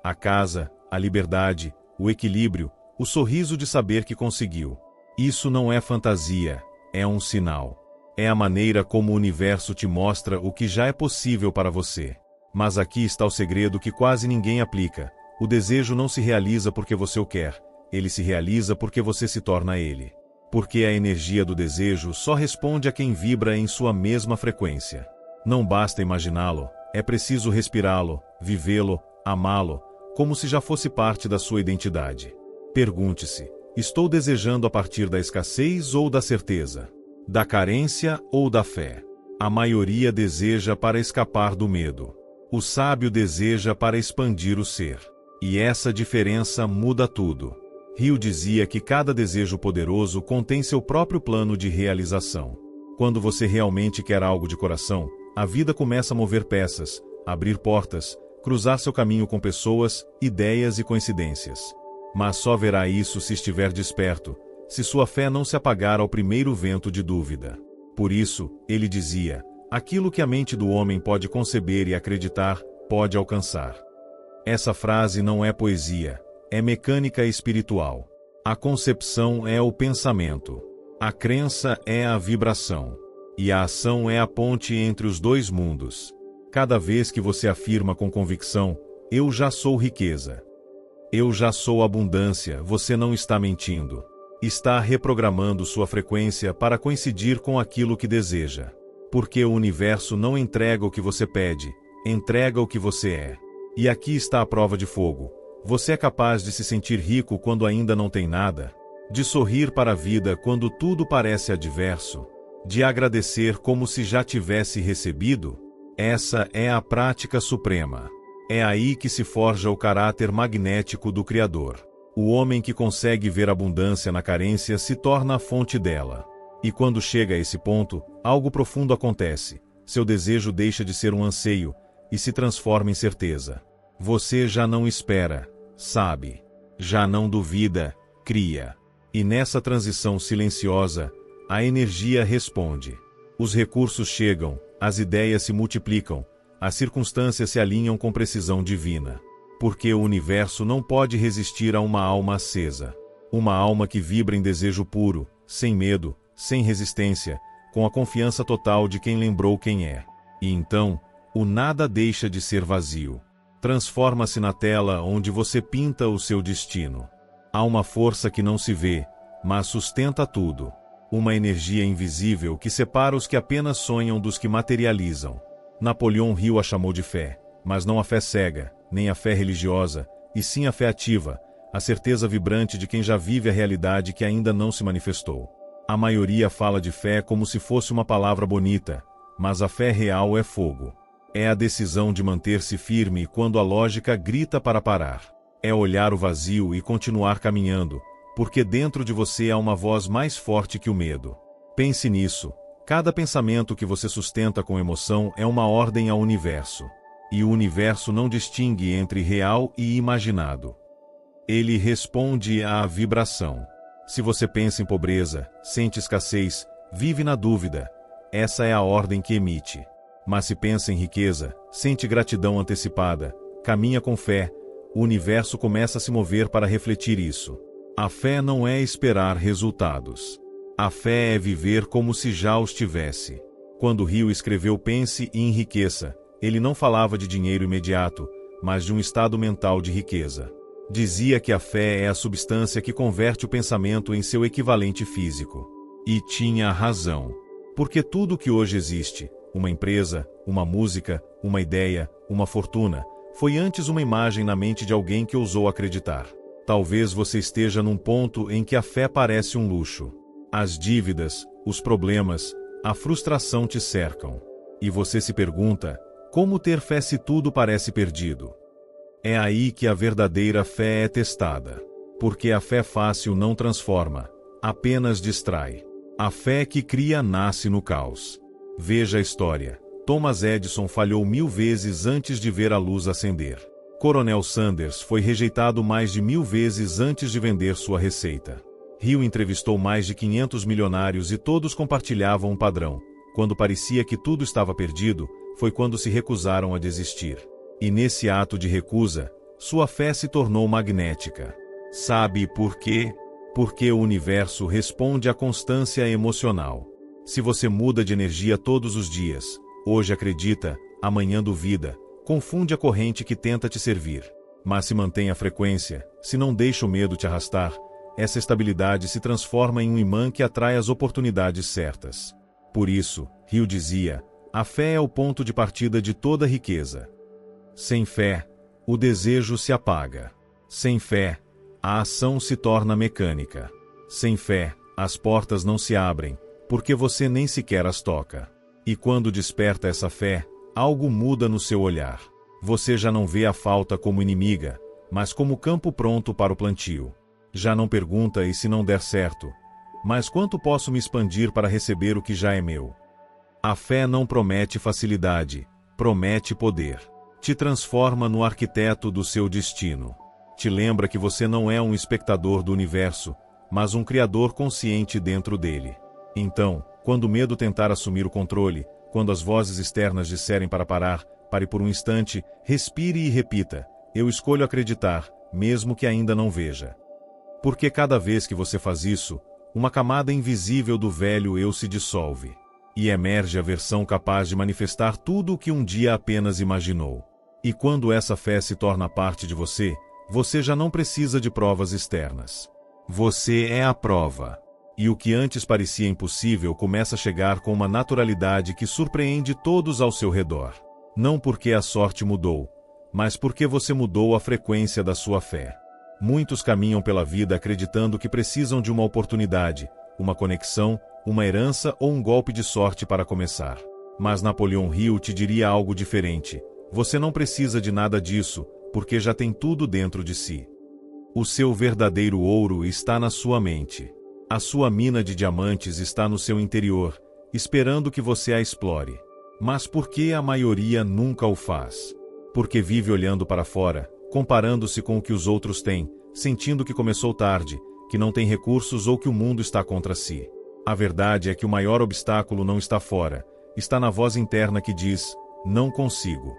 A casa, a liberdade, o equilíbrio, o sorriso de saber que conseguiu. Isso não é fantasia, é um sinal. É a maneira como o universo te mostra o que já é possível para você. Mas aqui está o segredo que quase ninguém aplica. O desejo não se realiza porque você o quer, ele se realiza porque você se torna ele. Porque a energia do desejo só responde a quem vibra em sua mesma frequência. Não basta imaginá-lo, é preciso respirá-lo, vivê-lo, amá-lo, como se já fosse parte da sua identidade. Pergunte-se, estou desejando a partir da escassez ou da certeza? Da carência ou da fé? A maioria deseja para escapar do medo. O sábio deseja para expandir o ser. E essa diferença muda tudo. Hill dizia que cada desejo poderoso contém seu próprio plano de realização. Quando você realmente quer algo de coração, a vida começa a mover peças, abrir portas, cruzar seu caminho com pessoas, ideias e coincidências. Mas só verá isso se estiver desperto, se sua fé não se apagar ao primeiro vento de dúvida. Por isso, ele dizia, aquilo que a mente do homem pode conceber e acreditar, pode alcançar. Essa frase não é poesia, é mecânica espiritual. A concepção é o pensamento. A crença é a vibração. E a ação é a ponte entre os dois mundos. Cada vez que você afirma com convicção, eu já sou riqueza. Eu já sou abundância, você não está mentindo. Está reprogramando sua frequência para coincidir com aquilo que deseja. Porque o universo não entrega o que você pede, entrega o que você é. E aqui está a prova de fogo. Você é capaz de se sentir rico quando ainda não tem nada? De sorrir para a vida quando tudo parece adverso? De agradecer como se já tivesse recebido? Essa é a prática suprema. É aí que se forja o caráter magnético do Criador. O homem que consegue ver abundância na carência se torna a fonte dela. E quando chega a esse ponto, algo profundo acontece. Seu desejo deixa de ser um anseio e se transforma em certeza. Você já não espera, sabe. Já não duvida, cria. E nessa transição silenciosa, a energia responde. Os recursos chegam, as ideias se multiplicam, as circunstâncias se alinham com precisão divina. Porque o universo não pode resistir a uma alma acesa. Uma alma que vibra em desejo puro, sem medo, sem resistência, com a confiança total de quem lembrou quem é. E então, o nada deixa de ser vazio. Transforma-se na tela onde você pinta o seu destino. Há uma força que não se vê, mas sustenta tudo. Uma energia invisível que separa os que apenas sonham dos que materializam. Napoleão Hill a chamou de fé, mas não a fé cega, nem a fé religiosa, e sim a fé ativa, a certeza vibrante de quem já vive a realidade que ainda não se manifestou. A maioria fala de fé como se fosse uma palavra bonita, mas a fé real é fogo. É a decisão de manter-se firme quando a lógica grita para parar. É olhar o vazio e continuar caminhando, porque dentro de você há uma voz mais forte que o medo. Pense nisso. Cada pensamento que você sustenta com emoção é uma ordem ao universo. E o universo não distingue entre real e imaginado. Ele responde à vibração. Se você pensa em pobreza, sente escassez, vive na dúvida, essa é a ordem que emite. Mas se pensa em riqueza, sente gratidão antecipada, caminha com fé, o universo começa a se mover para refletir isso. A fé não é esperar resultados. A fé é viver como se já os tivesse. Quando Rio escreveu Pense e Enriqueça, ele não falava de dinheiro imediato, mas de um estado mental de riqueza. Dizia que a fé é a substância que converte o pensamento em seu equivalente físico. E tinha razão. Porque tudo que hoje existe, uma empresa, uma música, uma ideia, uma fortuna, foi antes uma imagem na mente de alguém que ousou acreditar. Talvez você esteja num ponto em que a fé parece um luxo. As dívidas, os problemas, a frustração te cercam. E você se pergunta, como ter fé se tudo parece perdido? É aí que a verdadeira fé é testada. Porque a fé fácil não transforma, apenas distrai. A fé que cria nasce no caos. Veja a história. Thomas Edison falhou 1000 vezes antes de ver a luz acender. Coronel Sanders foi rejeitado mais de 1000 vezes antes de vender sua receita. Hill entrevistou mais de 500 milionários e todos compartilhavam um padrão. Quando parecia que tudo estava perdido, foi quando se recusaram a desistir. E nesse ato de recusa, sua fé se tornou magnética. Sabe por quê? Porque o universo responde à constância emocional. Se você muda de energia todos os dias, hoje acredita, amanhã duvida, confunde a corrente que tenta te servir. Mas se mantém a frequência, se não deixa o medo te arrastar, essa estabilidade se transforma em um imã que atrai as oportunidades certas. Por isso, Hill dizia, a fé é o ponto de partida de toda riqueza. Sem fé, o desejo se apaga. Sem fé, a ação se torna mecânica. Sem fé, as portas não se abrem, porque você nem sequer as toca. E quando desperta essa fé, algo muda no seu olhar. Você já não vê a falta como inimiga, mas como campo pronto para o plantio. Já não pergunta e se não der certo, mas quanto posso me expandir para receber o que já é meu? A fé não promete facilidade, promete poder. Te transforma no arquiteto do seu destino. Te lembra que você não é um espectador do universo, mas um criador consciente dentro dele. Então, quando o medo tentar assumir o controle, quando as vozes externas disserem para parar, pare por um instante, respire e repita, eu escolho acreditar, mesmo que ainda não veja. Porque cada vez que você faz isso, uma camada invisível do velho eu se dissolve. E emerge a versão capaz de manifestar tudo o que um dia apenas imaginou. E quando essa fé se torna parte de você, você já não precisa de provas externas. Você é a prova. E o que antes parecia impossível começa a chegar com uma naturalidade que surpreende todos ao seu redor. Não porque a sorte mudou, mas porque você mudou a frequência da sua fé. Muitos caminham pela vida acreditando que precisam de uma oportunidade, uma conexão, uma herança ou um golpe de sorte para começar. Mas Napoleão Hill te diria algo diferente. Você não precisa de nada disso, porque já tem tudo dentro de si. O seu verdadeiro ouro está na sua mente. A sua mina de diamantes está no seu interior, esperando que você a explore. Mas por que a maioria nunca o faz? Porque vive olhando para fora, comparando-se com o que os outros têm, sentindo que começou tarde, que não tem recursos ou que o mundo está contra si. A verdade é que o maior obstáculo não está fora, está na voz interna que diz, não consigo.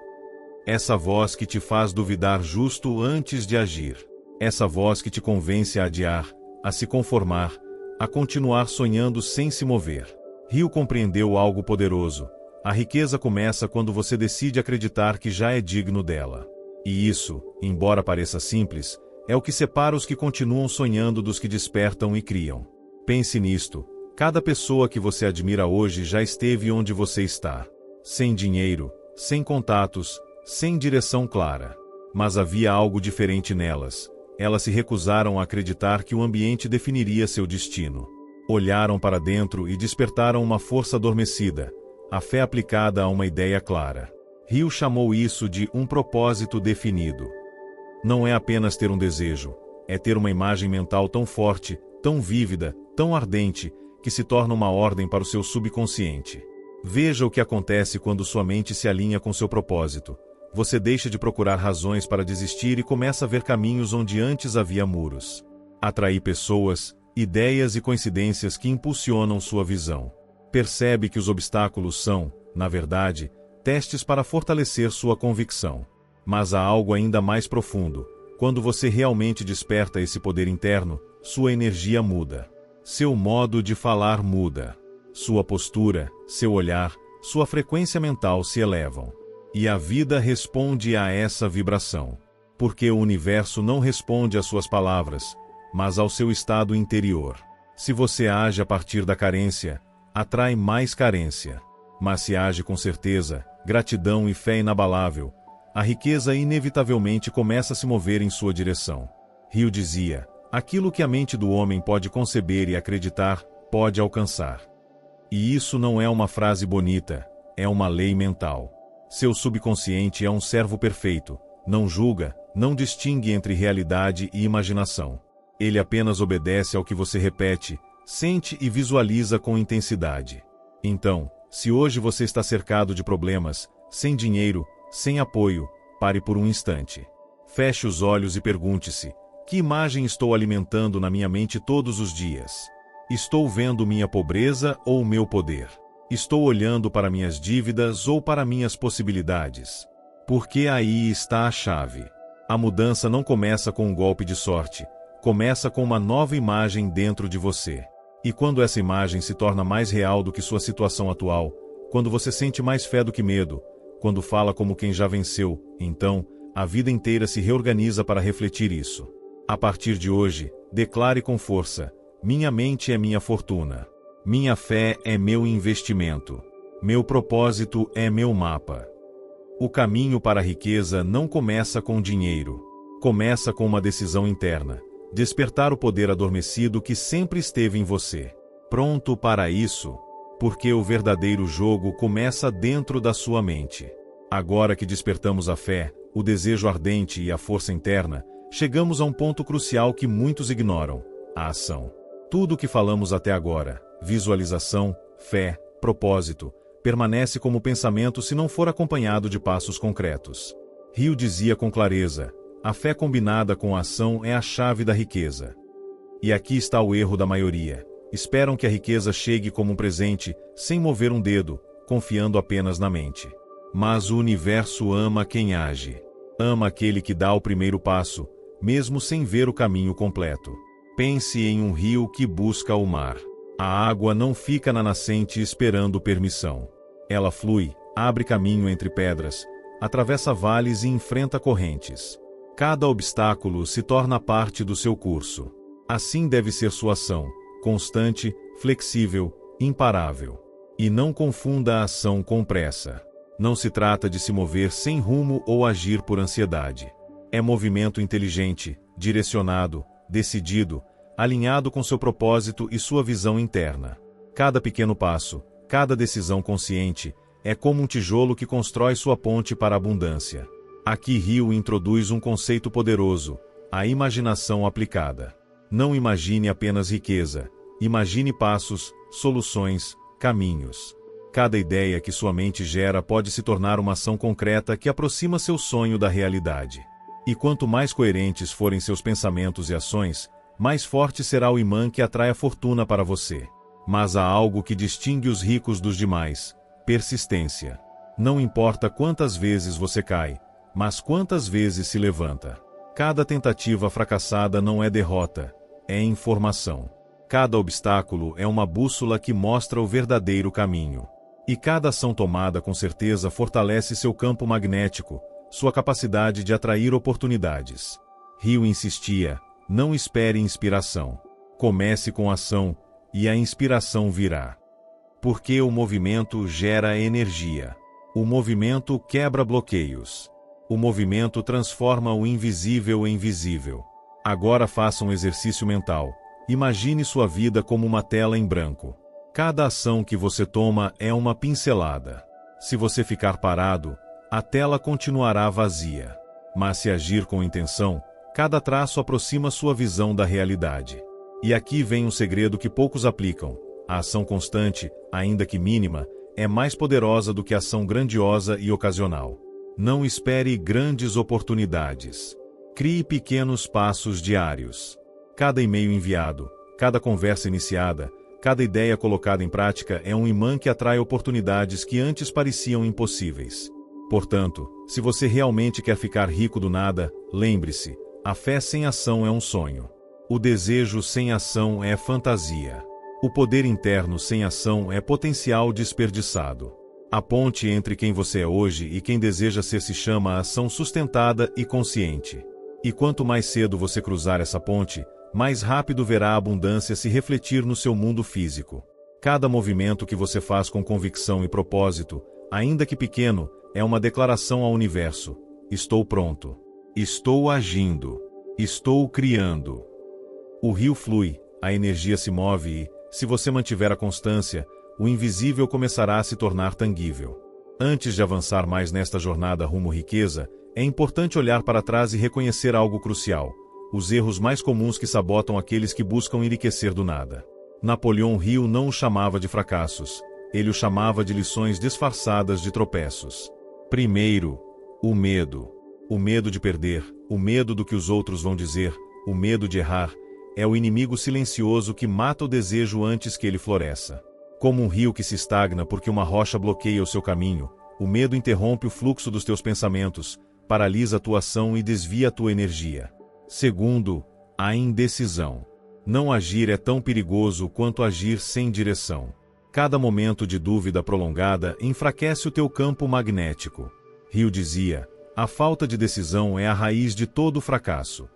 Essa voz que te faz duvidar justo antes de agir. Essa voz que te convence a adiar, a se conformar, a continuar sonhando sem se mover. Rio compreendeu algo poderoso. A riqueza começa quando você decide acreditar que já é digno dela. E isso, embora pareça simples, é o que separa os que continuam sonhando dos que despertam e criam. Pense nisto: cada pessoa que você admira hoje já esteve onde você está. Sem dinheiro, sem contatos, sem direção clara. Mas havia algo diferente nelas. Elas se recusaram a acreditar que o ambiente definiria seu destino. Olharam para dentro e despertaram uma força adormecida, a fé aplicada a uma ideia clara. Rio chamou isso de um propósito definido. Não é apenas ter um desejo, é ter uma imagem mental tão forte, tão vívida, tão ardente, que se torna uma ordem para o seu subconsciente. Veja o que acontece quando sua mente se alinha com seu propósito. Você deixa de procurar razões para desistir e começa a ver caminhos onde antes havia muros. Atrair pessoas, ideias e coincidências que impulsionam sua visão. Percebe que os obstáculos são, na verdade, testes para fortalecer sua convicção. Mas há algo ainda mais profundo. Quando você realmente desperta esse poder interno, sua energia muda. Seu modo de falar muda. Sua postura, seu olhar, sua frequência mental se elevam. E a vida responde a essa vibração. Porque o universo não responde às suas palavras, mas ao seu estado interior. Se você age a partir da carência, atrai mais carência. Mas se age com certeza, gratidão e fé inabalável, a riqueza inevitavelmente começa a se mover em sua direção. Rio dizia: aquilo que a mente do homem pode conceber e acreditar, pode alcançar. E isso não é uma frase bonita, é uma lei mental. Seu subconsciente é um servo perfeito, não julga, não distingue entre realidade e imaginação. Ele apenas obedece ao que você repete, sente e visualiza com intensidade. Então, se hoje você está cercado de problemas, sem dinheiro, sem apoio, pare por um instante. Feche os olhos e pergunte-se: que imagem estou alimentando na minha mente todos os dias? Estou vendo minha pobreza ou meu poder? Estou olhando para minhas dívidas ou para minhas possibilidades? Porque aí está a chave. A mudança não começa com um golpe de sorte, começa com uma nova imagem dentro de você. E quando essa imagem se torna mais real do que sua situação atual, quando você sente mais fé do que medo, quando fala como quem já venceu, então, a vida inteira se reorganiza para refletir isso. A partir de hoje, declare com força: minha mente é minha fortuna. Minha fé é meu investimento. Meu propósito é meu mapa. O caminho para a riqueza não começa com dinheiro. Começa com uma decisão interna. Despertar o poder adormecido que sempre esteve em você. Pronto para isso? Porque o verdadeiro jogo começa dentro da sua mente. Agora que despertamos a fé, o desejo ardente e a força interna, chegamos a um ponto crucial que muitos ignoram: a ação. Tudo o que falamos até agora, visualização, fé, propósito, permanece como pensamento se não for acompanhado de passos concretos. Rio dizia com clareza: a fé combinada com a ação é a chave da riqueza. E aqui está o erro da maioria. Esperam que a riqueza chegue como um presente, sem mover um dedo, confiando apenas na mente. Mas o universo ama quem age. Ama aquele que dá o primeiro passo, mesmo sem ver o caminho completo. Pense em um rio que busca o mar. A água não fica na nascente esperando permissão. Ela flui, abre caminho entre pedras, atravessa vales e enfrenta correntes. Cada obstáculo se torna parte do seu curso. Assim deve ser sua ação, constante, flexível, imparável. E não confunda a ação com pressa. Não se trata de se mover sem rumo ou agir por ansiedade. É movimento inteligente, direcionado, decidido, alinhado com seu propósito e sua visão interna. Cada pequeno passo, cada decisão consciente, é como um tijolo que constrói sua ponte para a abundância. Aqui Rio introduz um conceito poderoso: a imaginação aplicada. Não imagine apenas riqueza, imagine passos, soluções, caminhos. Cada ideia que sua mente gera pode se tornar uma ação concreta que aproxima seu sonho da realidade. E quanto mais coerentes forem seus pensamentos e ações, mais forte será o imã que atrai a fortuna para você. Mas há algo que distingue os ricos dos demais: persistência. Não importa quantas vezes você cai, mas quantas vezes se levanta. Cada tentativa fracassada não é derrota, é informação. Cada obstáculo é uma bússola que mostra o verdadeiro caminho. E cada ação tomada com certeza fortalece seu campo magnético, sua capacidade de atrair oportunidades. Rio insistia: não espere inspiração. Comece com ação, e a inspiração virá. Porque o movimento gera energia. O movimento quebra bloqueios. O movimento transforma o invisível em visível. Agora faça um exercício mental. Imagine sua vida como uma tela em branco. Cada ação que você toma é uma pincelada. Se você ficar parado, a tela continuará vazia. Mas se agir com intenção, cada traço aproxima sua visão da realidade. E aqui vem um segredo que poucos aplicam. A ação constante, ainda que mínima, é mais poderosa do que a ação grandiosa e ocasional. Não espere grandes oportunidades. Crie pequenos passos diários. Cada e-mail enviado, cada conversa iniciada, cada ideia colocada em prática é um imã que atrai oportunidades que antes pareciam impossíveis. Portanto, se você realmente quer ficar rico do nada, lembre-se, a fé sem ação é um sonho. O desejo sem ação é fantasia. O poder interno sem ação é potencial desperdiçado. A ponte entre quem você é hoje e quem deseja ser se chama ação sustentada e consciente. E quanto mais cedo você cruzar essa ponte, mais rápido verá a abundância se refletir no seu mundo físico. Cada movimento que você faz com convicção e propósito, ainda que pequeno, é uma declaração ao universo: estou pronto. Estou agindo. Estou criando. O rio flui, a energia se move e, se você mantiver a constância, o invisível começará a se tornar tangível. Antes de avançar mais nesta jornada rumo à riqueza, é importante olhar para trás e reconhecer algo crucial: os erros mais comuns que sabotam aqueles que buscam enriquecer do nada. Napoleão Hill não o chamava de fracassos, ele o chamava de lições disfarçadas de tropeços. Primeiro, o medo. O medo de perder, o medo do que os outros vão dizer, o medo de errar, é o inimigo silencioso que mata o desejo antes que ele floresça. Como um rio que se estagna porque uma rocha bloqueia o seu caminho, o medo interrompe o fluxo dos teus pensamentos, paralisa a tua ação e desvia a tua energia. Segundo, a indecisão. Não agir é tão perigoso quanto agir sem direção. Cada momento de dúvida prolongada enfraquece o teu campo magnético. Hill dizia: a falta de decisão é a raiz de todo fracasso.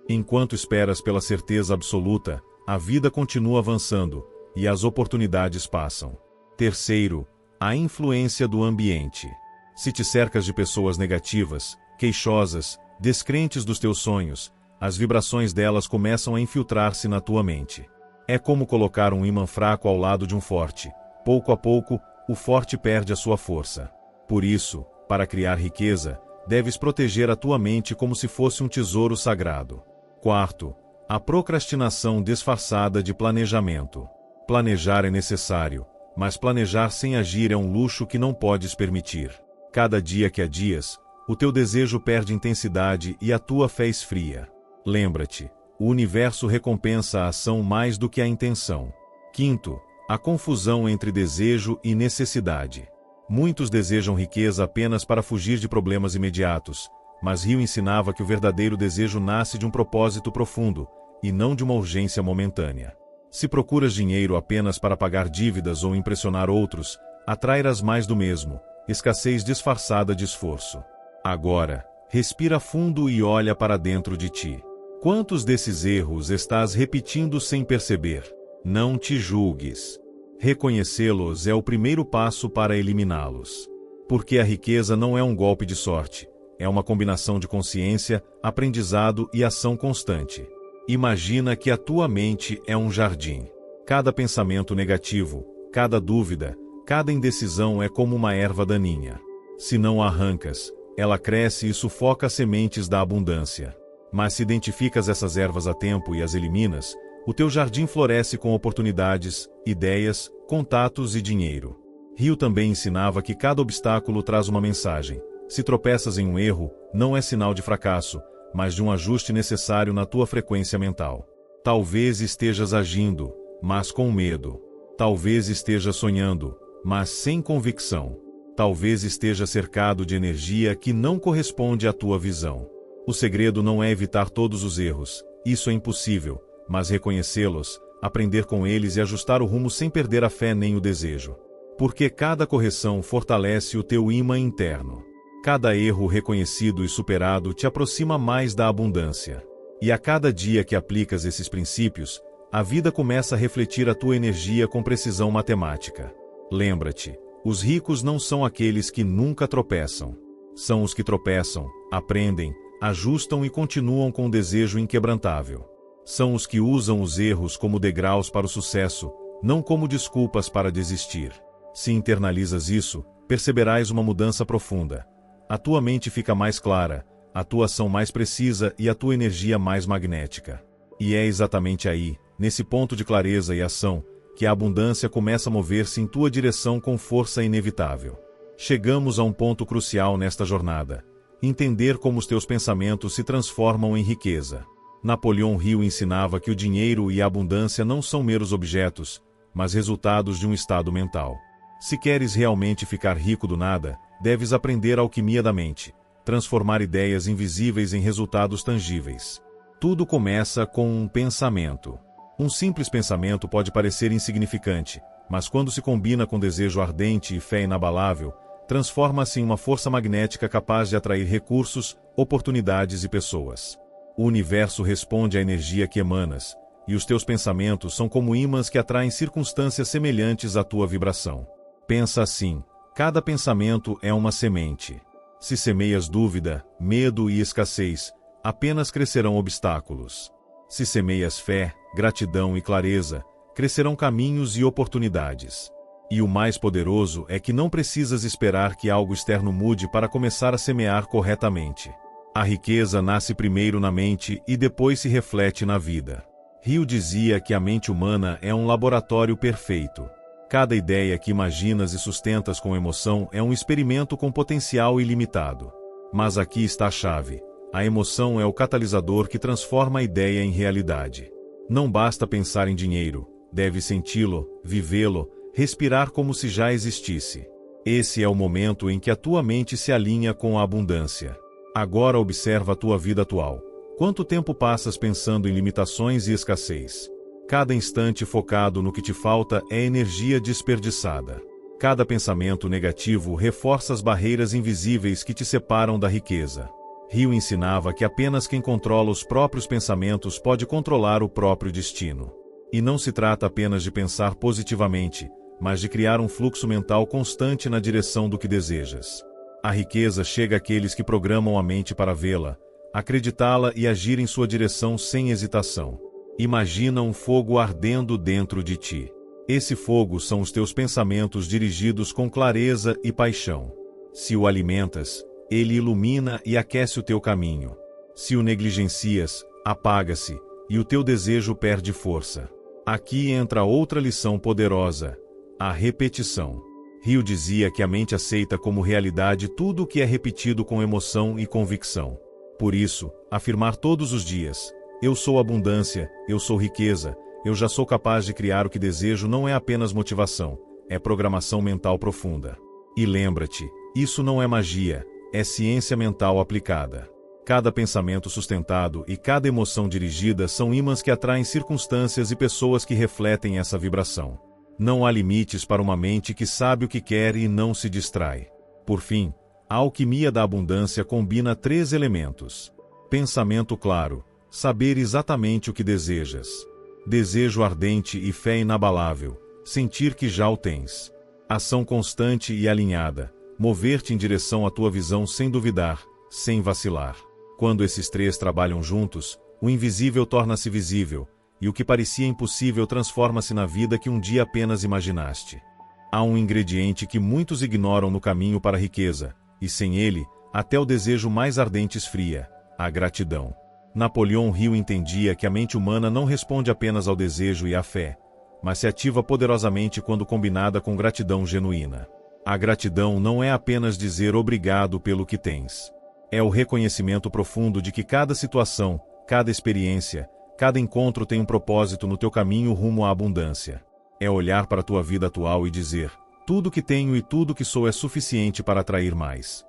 Enquanto esperas pela certeza absoluta, a vida continua avançando, e as oportunidades passam. Terceiro, a influência do ambiente. Se te cercas de pessoas negativas, queixosas, descrentes dos teus sonhos, as vibrações delas começam a infiltrar-se na tua mente. É como colocar um ímã fraco ao lado de um forte. Pouco a pouco, o forte perde a sua força. Por isso, para criar riqueza, deves proteger a tua mente como se fosse um tesouro sagrado. Quarto, a procrastinação disfarçada de planejamento. Planejar é necessário, mas planejar sem agir é um luxo que não podes permitir. Cada dia que adias, o teu desejo perde intensidade e a tua fé esfria. Lembra-te, o universo recompensa a ação mais do que a intenção. Quinto, a confusão entre desejo e necessidade. Muitos desejam riqueza apenas para fugir de problemas imediatos, mas Hill ensinava que o verdadeiro desejo nasce de um propósito profundo, e não de uma urgência momentânea. Se procuras dinheiro apenas para pagar dívidas ou impressionar outros, atrairás mais do mesmo, escassez disfarçada de esforço. Agora, respira fundo e olha para dentro de ti. Quantos desses erros estás repetindo sem perceber? Não te julgues. Reconhecê-los é o primeiro passo para eliminá-los. Porque a riqueza não é um golpe de sorte, é uma combinação de consciência, aprendizado e ação constante. Imagina que a tua mente é um jardim. Cada pensamento negativo, cada dúvida, cada indecisão é como uma erva daninha. Se não a arrancas, ela cresce e sufoca as sementes da abundância. Mas se identificas essas ervas a tempo e as eliminas, o teu jardim floresce com oportunidades, ideias, contatos e dinheiro. Hill também ensinava que cada obstáculo traz uma mensagem. Se tropeças em um erro, não é sinal de fracasso, mas de um ajuste necessário na tua frequência mental. Talvez estejas agindo, mas com medo. Talvez estejas sonhando, mas sem convicção. Talvez estejas cercado de energia que não corresponde à tua visão. O segredo não é evitar todos os erros, isso é impossível, mas reconhecê-los, aprender com eles e ajustar o rumo sem perder a fé nem o desejo. Porque cada correção fortalece o teu ímã interno. Cada erro reconhecido e superado te aproxima mais da abundância. E a cada dia que aplicas esses princípios, a vida começa a refletir a tua energia com precisão matemática. Lembra-te, os ricos não são aqueles que nunca tropeçam. São os que tropeçam, aprendem, ajustam e continuam com um desejo inquebrantável. São os que usam os erros como degraus para o sucesso, não como desculpas para desistir. Se internalizas isso, perceberás uma mudança profunda. A tua mente fica mais clara, a tua ação mais precisa e a tua energia mais magnética. E é exatamente aí, nesse ponto de clareza e ação, que a abundância começa a mover-se em tua direção com força inevitável. Chegamos a um ponto crucial nesta jornada: entender como os teus pensamentos se transformam em riqueza. Napoleão Hill ensinava que o dinheiro e a abundância não são meros objetos, mas resultados de um estado mental. Se queres realmente ficar rico do nada, deves aprender a alquimia da mente, transformar ideias invisíveis em resultados tangíveis. Tudo começa com um pensamento. Um simples pensamento pode parecer insignificante, mas quando se combina com desejo ardente e fé inabalável, transforma-se em uma força magnética capaz de atrair recursos, oportunidades e pessoas. O universo responde à energia que emanas, e os teus pensamentos são como ímãs que atraem circunstâncias semelhantes à tua vibração. Pensa assim: cada pensamento é uma semente. Se semeias dúvida, medo e escassez, apenas crescerão obstáculos. Se semeias fé, gratidão e clareza, crescerão caminhos e oportunidades. E o mais poderoso é que não precisas esperar que algo externo mude para começar a semear corretamente. A riqueza nasce primeiro na mente e depois se reflete na vida. Hill dizia que a mente humana é um laboratório perfeito. Cada ideia que imaginas e sustentas com emoção é um experimento com potencial ilimitado. Mas aqui está a chave. A emoção é o catalisador que transforma a ideia em realidade. Não basta pensar em dinheiro, deve senti-lo, vivê-lo, respirar como se já existisse. Esse é o momento em que a tua mente se alinha com a abundância. Agora observa a tua vida atual. Quanto tempo passas pensando em limitações e escassez? Cada instante focado no que te falta é energia desperdiçada. Cada pensamento negativo reforça as barreiras invisíveis que te separam da riqueza. Hill ensinava que apenas quem controla os próprios pensamentos pode controlar o próprio destino. E não se trata apenas de pensar positivamente, mas de criar um fluxo mental constante na direção do que desejas. A riqueza chega àqueles que programam a mente para vê-la, acreditá-la e agir em sua direção sem hesitação. Imagina um fogo ardendo dentro de ti. Esse fogo são os teus pensamentos dirigidos com clareza e paixão. Se o alimentas, ele ilumina e aquece o teu caminho. Se o negligencias, apaga-se, e o teu desejo perde força. Aqui entra outra lição poderosa: a repetição. Hill dizia que a mente aceita como realidade tudo o que é repetido com emoção e convicção. Por isso, afirmar todos os dias: eu sou abundância, eu sou riqueza, eu já sou capaz de criar o que desejo não é apenas motivação, é programação mental profunda. E lembra-te, isso não é magia, é ciência mental aplicada. Cada pensamento sustentado e cada emoção dirigida são ímãs que atraem circunstâncias e pessoas que refletem essa vibração. Não há limites para uma mente que sabe o que quer e não se distrai. Por fim, a alquimia da abundância combina 3 elementos: pensamento claro, saber exatamente o que desejas; desejo ardente e fé inabalável, sentir que já o tens; ação constante e alinhada, mover-te em direção à tua visão sem duvidar, sem vacilar. Quando esses 3 trabalham juntos, o invisível torna-se visível, e o que parecia impossível transforma-se na vida que um dia apenas imaginaste. Há um ingrediente que muitos ignoram no caminho para a riqueza, e sem ele, até o desejo mais ardente esfria: a gratidão. Napoleão Hill entendia que a mente humana não responde apenas ao desejo e à fé, mas se ativa poderosamente quando combinada com gratidão genuína. A gratidão não é apenas dizer obrigado pelo que tens. É o reconhecimento profundo de que cada situação, cada experiência, cada encontro tem um propósito no teu caminho rumo à abundância. É olhar para a tua vida atual e dizer: tudo que tenho e tudo que sou é suficiente para atrair mais.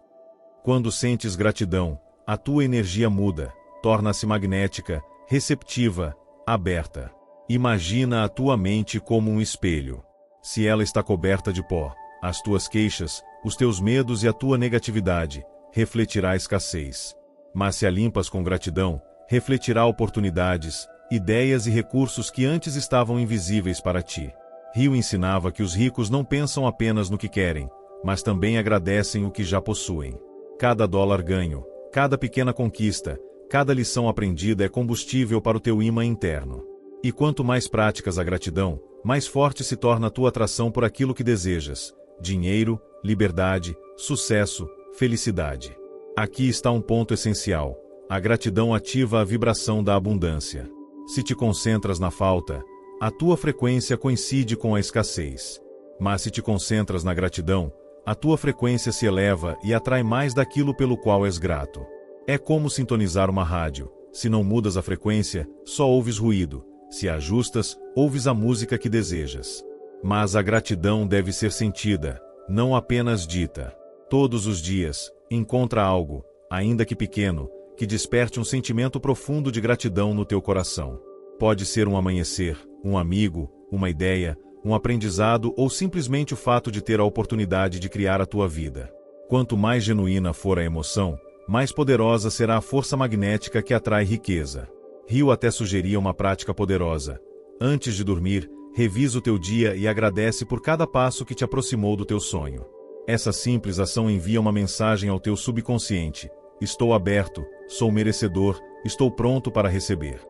Quando sentes gratidão, a tua energia muda, torna-se magnética, receptiva, aberta. Imagina a tua mente como um espelho. Se ela está coberta de pó, as tuas queixas, os teus medos e a tua negatividade, refletirá escassez. Mas se a limpas com gratidão, refletirá oportunidades, ideias e recursos que antes estavam invisíveis para ti. Rio ensinava que os ricos não pensam apenas no que querem, mas também agradecem o que já possuem. Cada dólar ganho, cada pequena conquista, cada lição aprendida é combustível para o teu ímã interno. E quanto mais praticas a gratidão, mais forte se torna a tua atração por aquilo que desejas: dinheiro, liberdade, sucesso, felicidade. Aqui está um ponto essencial: a gratidão ativa a vibração da abundância. Se te concentras na falta, a tua frequência coincide com a escassez. Mas se te concentras na gratidão, a tua frequência se eleva e atrai mais daquilo pelo qual és grato. É como sintonizar uma rádio: se não mudas a frequência, só ouves ruído; se a ajustas, ouves a música que desejas. Mas a gratidão deve ser sentida, não apenas dita. Todos os dias, encontra algo, ainda que pequeno, que desperte um sentimento profundo de gratidão no teu coração. Pode ser um amanhecer, um amigo, uma ideia, um aprendizado ou simplesmente o fato de ter a oportunidade de criar a tua vida. Quanto mais genuína for a emoção, mais poderosa será a força magnética que atrai riqueza. Rio até sugeria uma prática poderosa. Antes de dormir, revisa o teu dia e agradece por cada passo que te aproximou do teu sonho. Essa simples ação envia uma mensagem ao teu subconsciente: estou aberto, sou merecedor, estou pronto para receber.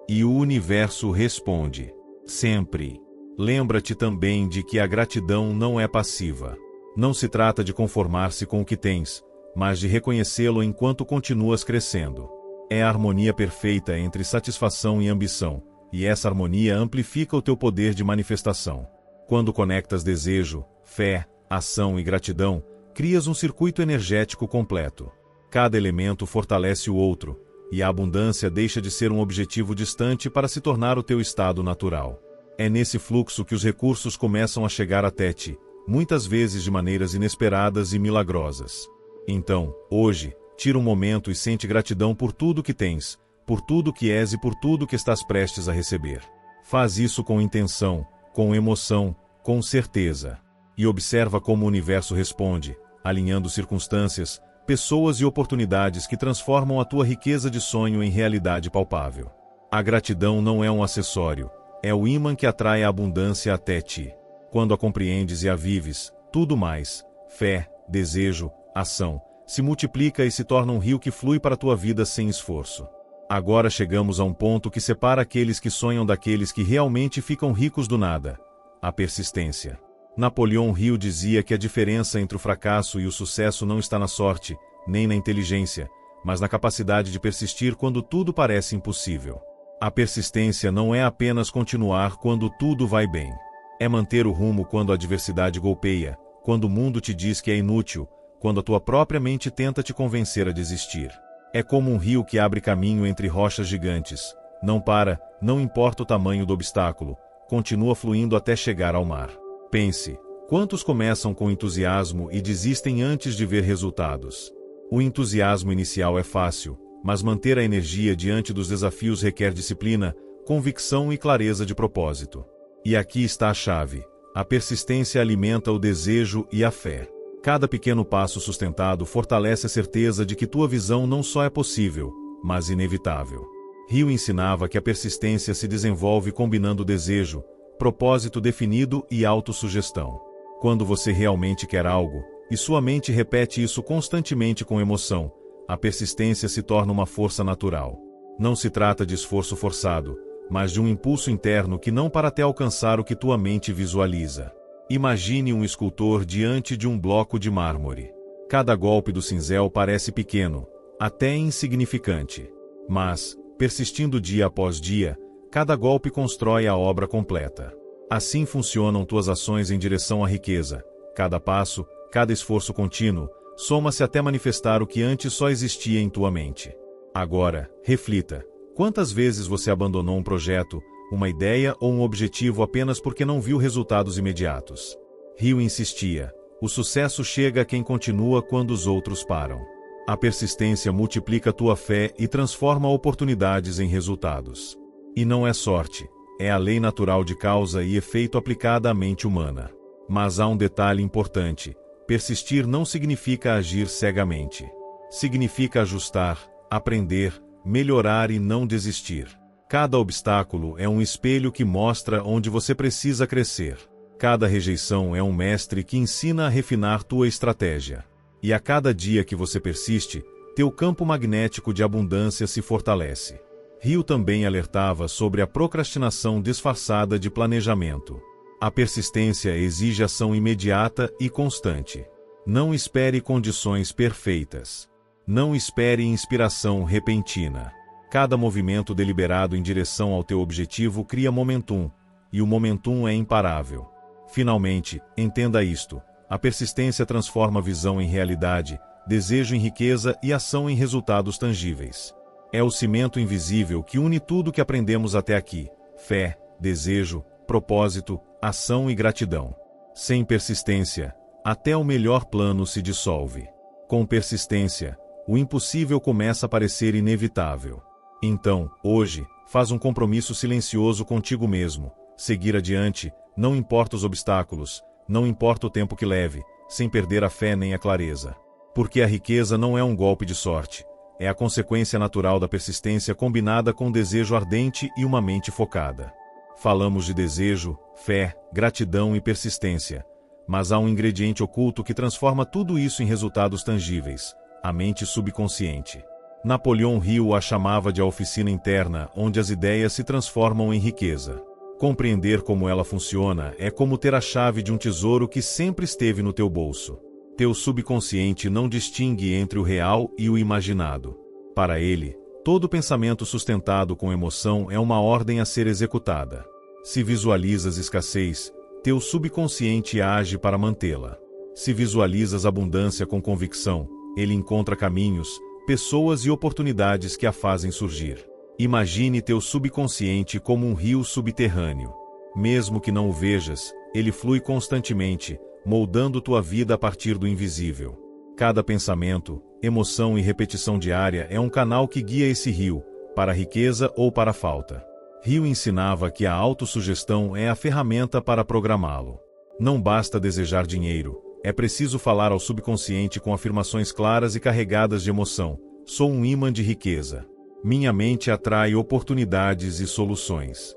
E o universo responde. Sempre. Lembra-te também de que a gratidão não é passiva. Não se trata de conformar-se com o que tens, mas de reconhecê-lo enquanto continuas crescendo. É a harmonia perfeita entre satisfação e ambição, e essa harmonia amplifica o teu poder de manifestação. Quando conectas desejo, fé, ação e gratidão, crias um circuito energético completo. Cada elemento fortalece o outro, e a abundância deixa de ser um objetivo distante para se tornar o teu estado natural. É nesse fluxo que os recursos começam a chegar até ti, muitas vezes de maneiras inesperadas e milagrosas. Então, hoje, tira um momento e sente gratidão por tudo que tens, por tudo que és e por tudo que estás prestes a receber. Faz isso com intenção, com emoção, com certeza. E observa como o universo responde, alinhando circunstâncias, pessoas e oportunidades que transformam a tua riqueza de sonho em realidade palpável. A gratidão não é um acessório, é o ímã que atrai a abundância até ti. Quando a compreendes e a vives, tudo mais, fé, desejo, ação, se multiplica e se torna um rio que flui para a tua vida sem esforço. Agora chegamos a um ponto que separa aqueles que sonham daqueles que realmente ficam ricos do nada: a persistência. Napoleão Hill dizia que a diferença entre o fracasso e o sucesso não está na sorte, nem na inteligência, mas na capacidade de persistir quando tudo parece impossível. A persistência não é apenas continuar quando tudo vai bem. É manter o rumo quando a adversidade golpeia, quando o mundo te diz que é inútil, quando a tua própria mente tenta te convencer a desistir. É como um rio que abre caminho entre rochas gigantes. Não para, não importa o tamanho do obstáculo, continua fluindo até chegar ao mar. Pense, quantos começam com entusiasmo e desistem antes de ver resultados? O entusiasmo inicial é fácil, mas manter a energia diante dos desafios requer disciplina, convicção e clareza de propósito. E aqui está a chave: a persistência alimenta o desejo e a fé. Cada pequeno passo sustentado fortalece a certeza de que tua visão não só é possível, mas inevitável. Rio ensinava que a persistência se desenvolve combinando desejo, propósito definido e autossugestão. Quando você realmente quer algo, e sua mente repete isso constantemente com emoção, a persistência se torna uma força natural. Não se trata de esforço forçado, mas de um impulso interno que não para até alcançar o que tua mente visualiza. Imagine um escultor diante de um bloco de mármore. Cada golpe do cinzel parece pequeno, até insignificante. Mas, persistindo dia após dia, cada golpe constrói a obra completa. Assim funcionam tuas ações em direção à riqueza. Cada passo, cada esforço contínuo, soma-se até manifestar o que antes só existia em tua mente. Agora, reflita. Quantas vezes você abandonou um projeto, uma ideia ou um objetivo apenas porque não viu resultados imediatos? Rio insistia: o sucesso chega a quem continua quando os outros param. A persistência multiplica tua fé e transforma oportunidades em resultados. E não é sorte, É a lei natural de causa e efeito aplicada à mente humana. Mas há um detalhe importante: persistir não significa agir cegamente. Significa ajustar, aprender, melhorar e não desistir. Cada obstáculo é um espelho que mostra onde você precisa crescer. Cada rejeição é um mestre que ensina a refinar tua estratégia. E a cada dia que você persiste, teu campo magnético de abundância se fortalece. Hill também alertava sobre a procrastinação disfarçada de planejamento. A persistência exige ação imediata e constante. Não espere condições perfeitas. Não espere inspiração repentina. Cada movimento deliberado em direção ao teu objetivo cria momentum, e o momentum é imparável. Finalmente, entenda isto: a persistência transforma visão em realidade, desejo em riqueza e ação em resultados tangíveis. É o cimento invisível que une tudo que aprendemos até aqui: fé, desejo, propósito, ação e gratidão. Sem persistência, até o melhor plano se dissolve. Com persistência, o impossível começa a parecer inevitável. Então, hoje, faz um compromisso silencioso contigo mesmo: seguir adiante, não importa os obstáculos, não importa o tempo que leve, sem perder a fé nem a clareza. Porque a riqueza não é um golpe de sorte. É a consequência natural da persistência combinada com um desejo ardente e uma mente focada. Falamos de desejo, fé, gratidão e persistência. Mas há um ingrediente oculto que transforma tudo isso em resultados tangíveis: a mente subconsciente. Napoleão Hill a chamava de a oficina interna, onde as ideias se transformam em riqueza. Compreender como ela funciona é como ter a chave de um tesouro que sempre esteve no teu bolso. Teu subconsciente não distingue entre o real e o imaginado. Para ele, todo pensamento sustentado com emoção é uma ordem a ser executada. Se visualizas escassez, teu subconsciente age para mantê-la. Se visualizas abundância com convicção, ele encontra caminhos, pessoas e oportunidades que a fazem surgir. Imagine teu subconsciente como um rio subterrâneo. Mesmo que não o vejas, ele flui constantemente, moldando tua vida a partir do invisível. Cada pensamento, emoção e repetição diária é um canal que guia esse rio, para a riqueza ou para a falta. Hill ensinava que a autossugestão é a ferramenta para programá-lo. Não basta desejar dinheiro, é preciso falar ao subconsciente com afirmações claras e carregadas de emoção: sou um ímã de riqueza. Minha mente atrai oportunidades e soluções.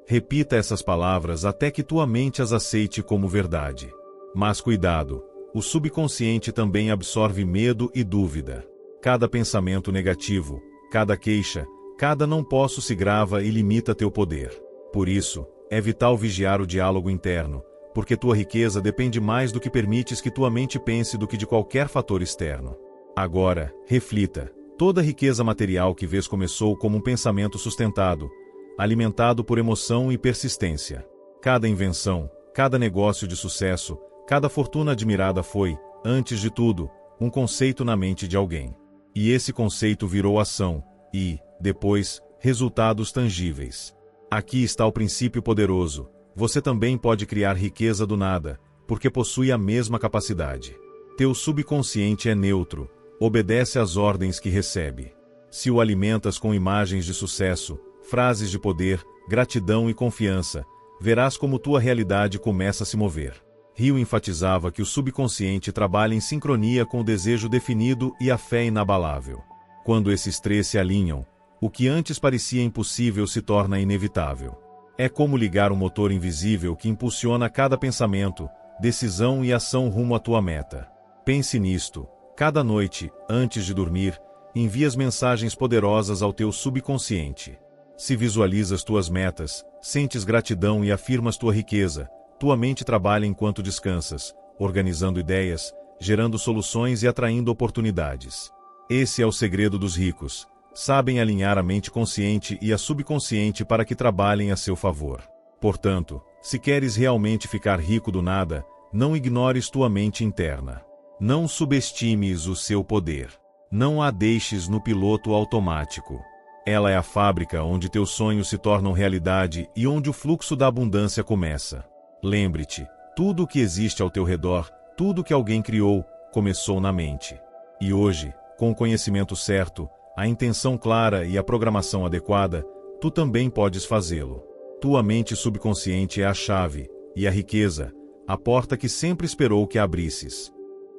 Repita essas palavras até que tua mente as aceite como verdade. Mas cuidado, o subconsciente também absorve medo e dúvida. Cada pensamento negativo, cada queixa, cada não posso se grava e limita teu poder. Por isso, é vital vigiar o diálogo interno, porque tua riqueza depende mais do que permites que tua mente pense do que de qualquer fator externo. Agora, reflita: toda riqueza material que vês começou como um pensamento sustentado, alimentado por emoção e persistência. Cada invenção, cada negócio de sucesso, cada fortuna admirada foi, antes de tudo, um conceito na mente de alguém. E esse conceito virou ação, e, depois, resultados tangíveis. Aqui está o princípio poderoso: você também pode criar riqueza do nada, porque possui a mesma capacidade. Teu subconsciente é neutro, obedece às ordens que recebe. Se o alimentas com imagens de sucesso, frases de poder, gratidão e confiança, verás como tua realidade começa a se mover. Hill enfatizava que o subconsciente trabalha em sincronia com o desejo definido e a fé inabalável. Quando esses três se alinham, o que antes parecia impossível se torna inevitável. É como ligar um motor invisível que impulsiona cada pensamento, decisão e ação rumo à tua meta. Pense nisto: cada noite, antes de dormir, envias mensagens poderosas ao teu subconsciente. Se visualizas tuas metas, sentes gratidão e afirmas tua riqueza, tua mente trabalha enquanto descansas, organizando ideias, gerando soluções e atraindo oportunidades. Esse é o segredo dos ricos: sabem alinhar a mente consciente e a subconsciente para que trabalhem a seu favor. Portanto, se queres realmente ficar rico do nada, não ignores tua mente interna. Não subestimes o seu poder. Não a deixes no piloto automático. Ela é a fábrica onde teus sonhos se tornam realidade e onde o fluxo da abundância começa. Lembre-te: tudo o que existe ao teu redor, tudo que alguém criou, começou na mente. E hoje, com o conhecimento certo, a intenção clara e a programação adequada, tu também podes fazê-lo. Tua mente subconsciente é a chave, e a riqueza, a porta que sempre esperou que abrisses.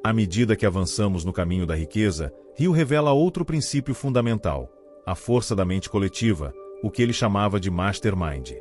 À medida que avançamos no caminho da riqueza, Hill revela outro princípio fundamental: a força da mente coletiva, o que ele chamava de mastermind.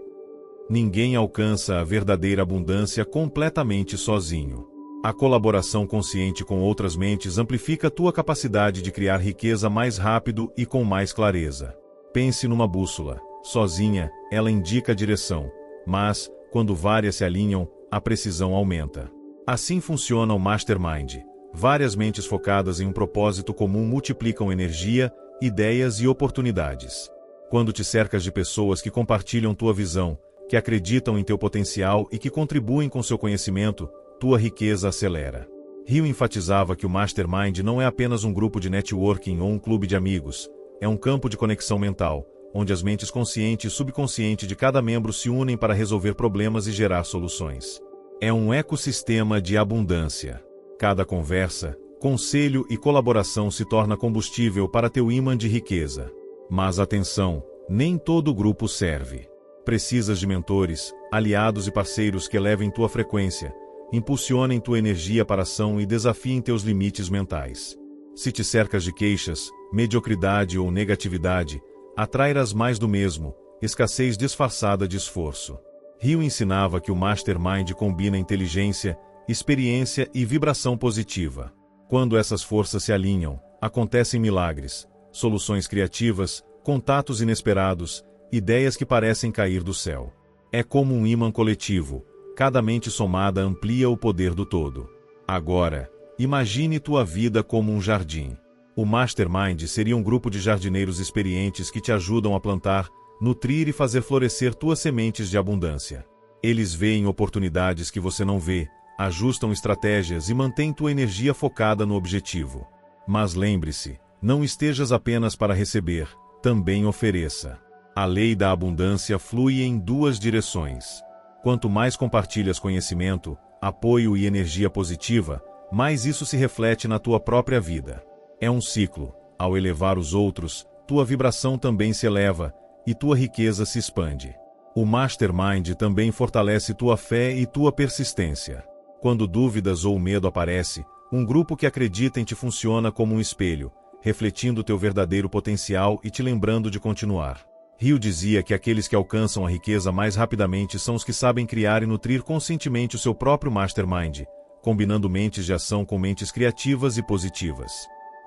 Ninguém alcança a verdadeira abundância completamente sozinho. A colaboração consciente com outras mentes amplifica tua capacidade de criar riqueza mais rápido e com mais clareza. Pense numa bússola. Sozinha, ela indica a direção, mas, quando várias se alinham, a precisão aumenta. Assim funciona o mastermind. Várias mentes focadas em um propósito comum multiplicam energia, ideias e oportunidades. Quando te cercas de pessoas que compartilham tua visão, que acreditam em teu potencial e que contribuem com seu conhecimento, tua riqueza acelera. Hill enfatizava que o mastermind não é apenas um grupo de networking ou um clube de amigos, é um campo de conexão mental, onde as mentes consciente e subconsciente de cada membro se unem para resolver problemas e gerar soluções. É um ecossistema de abundância. Cada conversa, conselho e colaboração se torna combustível para teu ímã de riqueza. Mas atenção, nem todo grupo serve. Precisas de mentores, aliados e parceiros que elevem tua frequência, impulsionem tua energia para a ação e desafiem teus limites mentais. Se te cercas de queixas, mediocridade ou negatividade, atrairás mais do mesmo, escassez disfarçada de esforço. Hill ensinava que o mastermind combina inteligência, experiência e vibração positiva. Quando essas forças se alinham, acontecem milagres, soluções criativas, contatos inesperados, ideias que parecem cair do céu. É como um ímã coletivo, cada mente somada amplia o poder do todo. Agora, imagine tua vida como um jardim. O mastermind seria um grupo de jardineiros experientes que te ajudam a plantar, nutrir e fazer florescer tuas sementes de abundância. Eles veem oportunidades que você não vê, ajustam estratégias e mantêm tua energia focada no objetivo. Mas lembre-se, não estejas apenas para receber, também ofereça. A lei da abundância flui em duas direções. Quanto mais compartilhas conhecimento, apoio e energia positiva, mais isso se reflete na tua própria vida. É um ciclo. Ao elevar os outros, tua vibração também se eleva, e tua riqueza se expande. O mastermind também fortalece tua fé e tua persistência. Quando dúvidas ou medo aparece, um grupo que acredita em ti funciona como um espelho, refletindo teu verdadeiro potencial e te lembrando de continuar. Hill dizia que aqueles que alcançam a riqueza mais rapidamente são os que sabem criar e nutrir conscientemente o seu próprio mastermind, combinando mentes de ação com mentes criativas e positivas.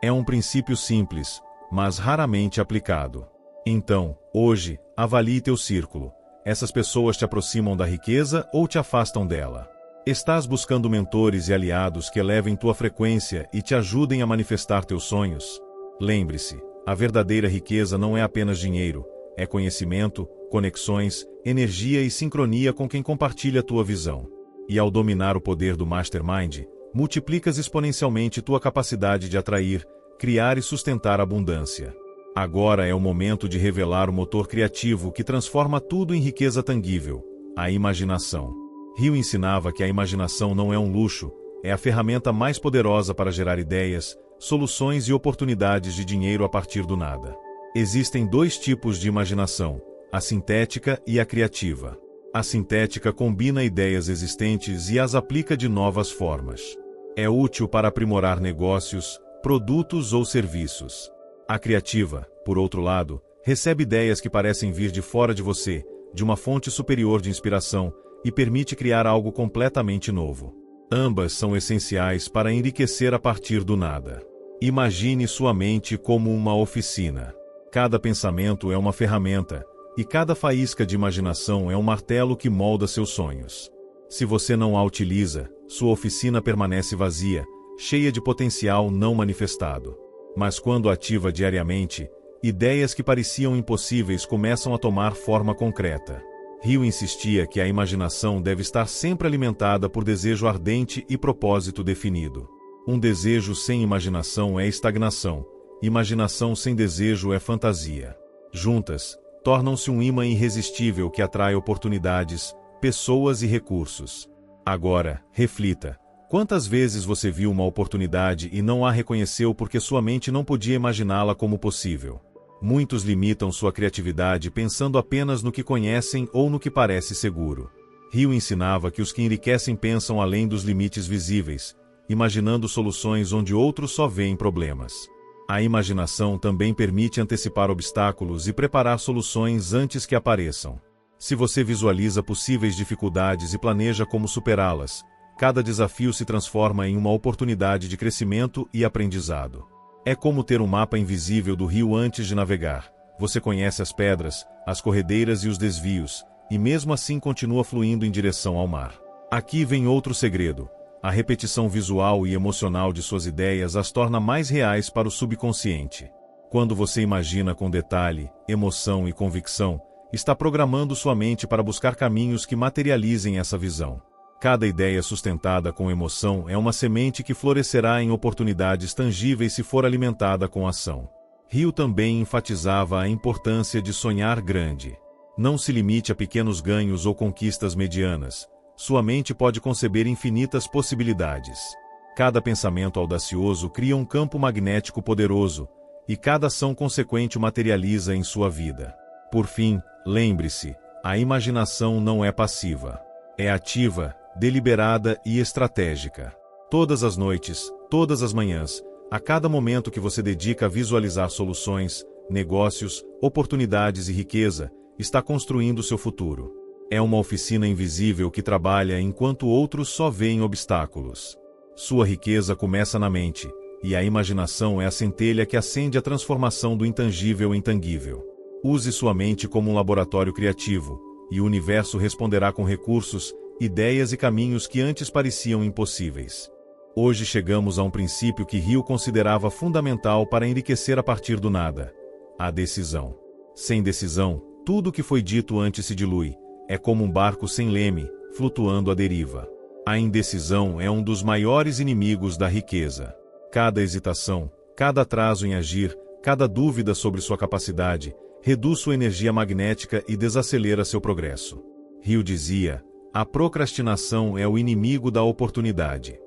É um princípio simples, mas raramente aplicado. Então, hoje, avalie teu círculo. Essas pessoas te aproximam da riqueza ou te afastam dela? Estás buscando mentores e aliados que elevem tua frequência e te ajudem a manifestar teus sonhos? Lembre-se, a verdadeira riqueza não é apenas dinheiro, é conhecimento, conexões, energia e sincronia com quem compartilha tua visão. E ao dominar o poder do mastermind, multiplicas exponencialmente tua capacidade de atrair, criar e sustentar abundância. Agora é o momento de revelar o motor criativo que transforma tudo em riqueza tangível, a imaginação. Hill ensinava que a imaginação não é um luxo, é a ferramenta mais poderosa para gerar ideias, soluções e oportunidades de dinheiro a partir do nada. Existem dois tipos de imaginação, a sintética e a criativa. A sintética combina ideias existentes e as aplica de novas formas. É útil para aprimorar negócios, produtos ou serviços. A criativa, por outro lado, recebe ideias que parecem vir de fora de você, de uma fonte superior de inspiração, e permite criar algo completamente novo. Ambas são essenciais para enriquecer a partir do nada. Imagine sua mente como uma oficina. Cada pensamento é uma ferramenta, e cada faísca de imaginação é um martelo que molda seus sonhos. Se você não a utiliza, sua oficina permanece vazia, cheia de potencial não manifestado. Mas quando ativa diariamente, ideias que pareciam impossíveis começam a tomar forma concreta. Hill insistia que a imaginação deve estar sempre alimentada por desejo ardente e propósito definido. Um desejo sem imaginação é estagnação, imaginação sem desejo é fantasia. Juntas, tornam-se um ímã irresistível que atrai oportunidades, pessoas e recursos. Agora, reflita. Quantas vezes você viu uma oportunidade e não a reconheceu porque sua mente não podia imaginá-la como possível? Muitos limitam sua criatividade pensando apenas no que conhecem ou no que parece seguro. Hill ensinava que os que enriquecem pensam além dos limites visíveis, imaginando soluções onde outros só veem problemas. A imaginação também permite antecipar obstáculos e preparar soluções antes que apareçam. Se você visualiza possíveis dificuldades e planeja como superá-las, cada desafio se transforma em uma oportunidade de crescimento e aprendizado. É como ter um mapa invisível do rio antes de navegar. Você conhece as pedras, as corredeiras e os desvios, e mesmo assim continua fluindo em direção ao mar. Aqui vem outro segredo. A repetição visual e emocional de suas ideias as torna mais reais para o subconsciente. Quando você imagina com detalhe, emoção e convicção, está programando sua mente para buscar caminhos que materializem essa visão. Cada ideia sustentada com emoção é uma semente que florescerá em oportunidades tangíveis se for alimentada com ação. Hill também enfatizava a importância de sonhar grande. Não se limite a pequenos ganhos ou conquistas medianas. Sua mente pode conceber infinitas possibilidades. Cada pensamento audacioso cria um campo magnético poderoso, e cada ação consequente o materializa em sua vida. Por fim, lembre-se, a imaginação não é passiva. É ativa, deliberada e estratégica. Todas as noites, todas as manhãs, a cada momento que você dedica a visualizar soluções, negócios, oportunidades e riqueza, está construindo seu futuro. É uma oficina invisível que trabalha enquanto outros só veem obstáculos. Sua riqueza começa na mente, e a imaginação é a centelha que acende a transformação do intangível em tangível. Use sua mente como um laboratório criativo, e o universo responderá com recursos, ideias e caminhos que antes pareciam impossíveis. Hoje chegamos a um princípio que Hill considerava fundamental para enriquecer a partir do nada: a decisão. Sem decisão, tudo o que foi dito antes se dilui. É como um barco sem leme, flutuando à deriva. A indecisão é um dos maiores inimigos da riqueza. Cada hesitação, cada atraso em agir, cada dúvida sobre sua capacidade, reduz sua energia magnética e desacelera seu progresso. Hill dizia: a procrastinação é o inimigo da oportunidade.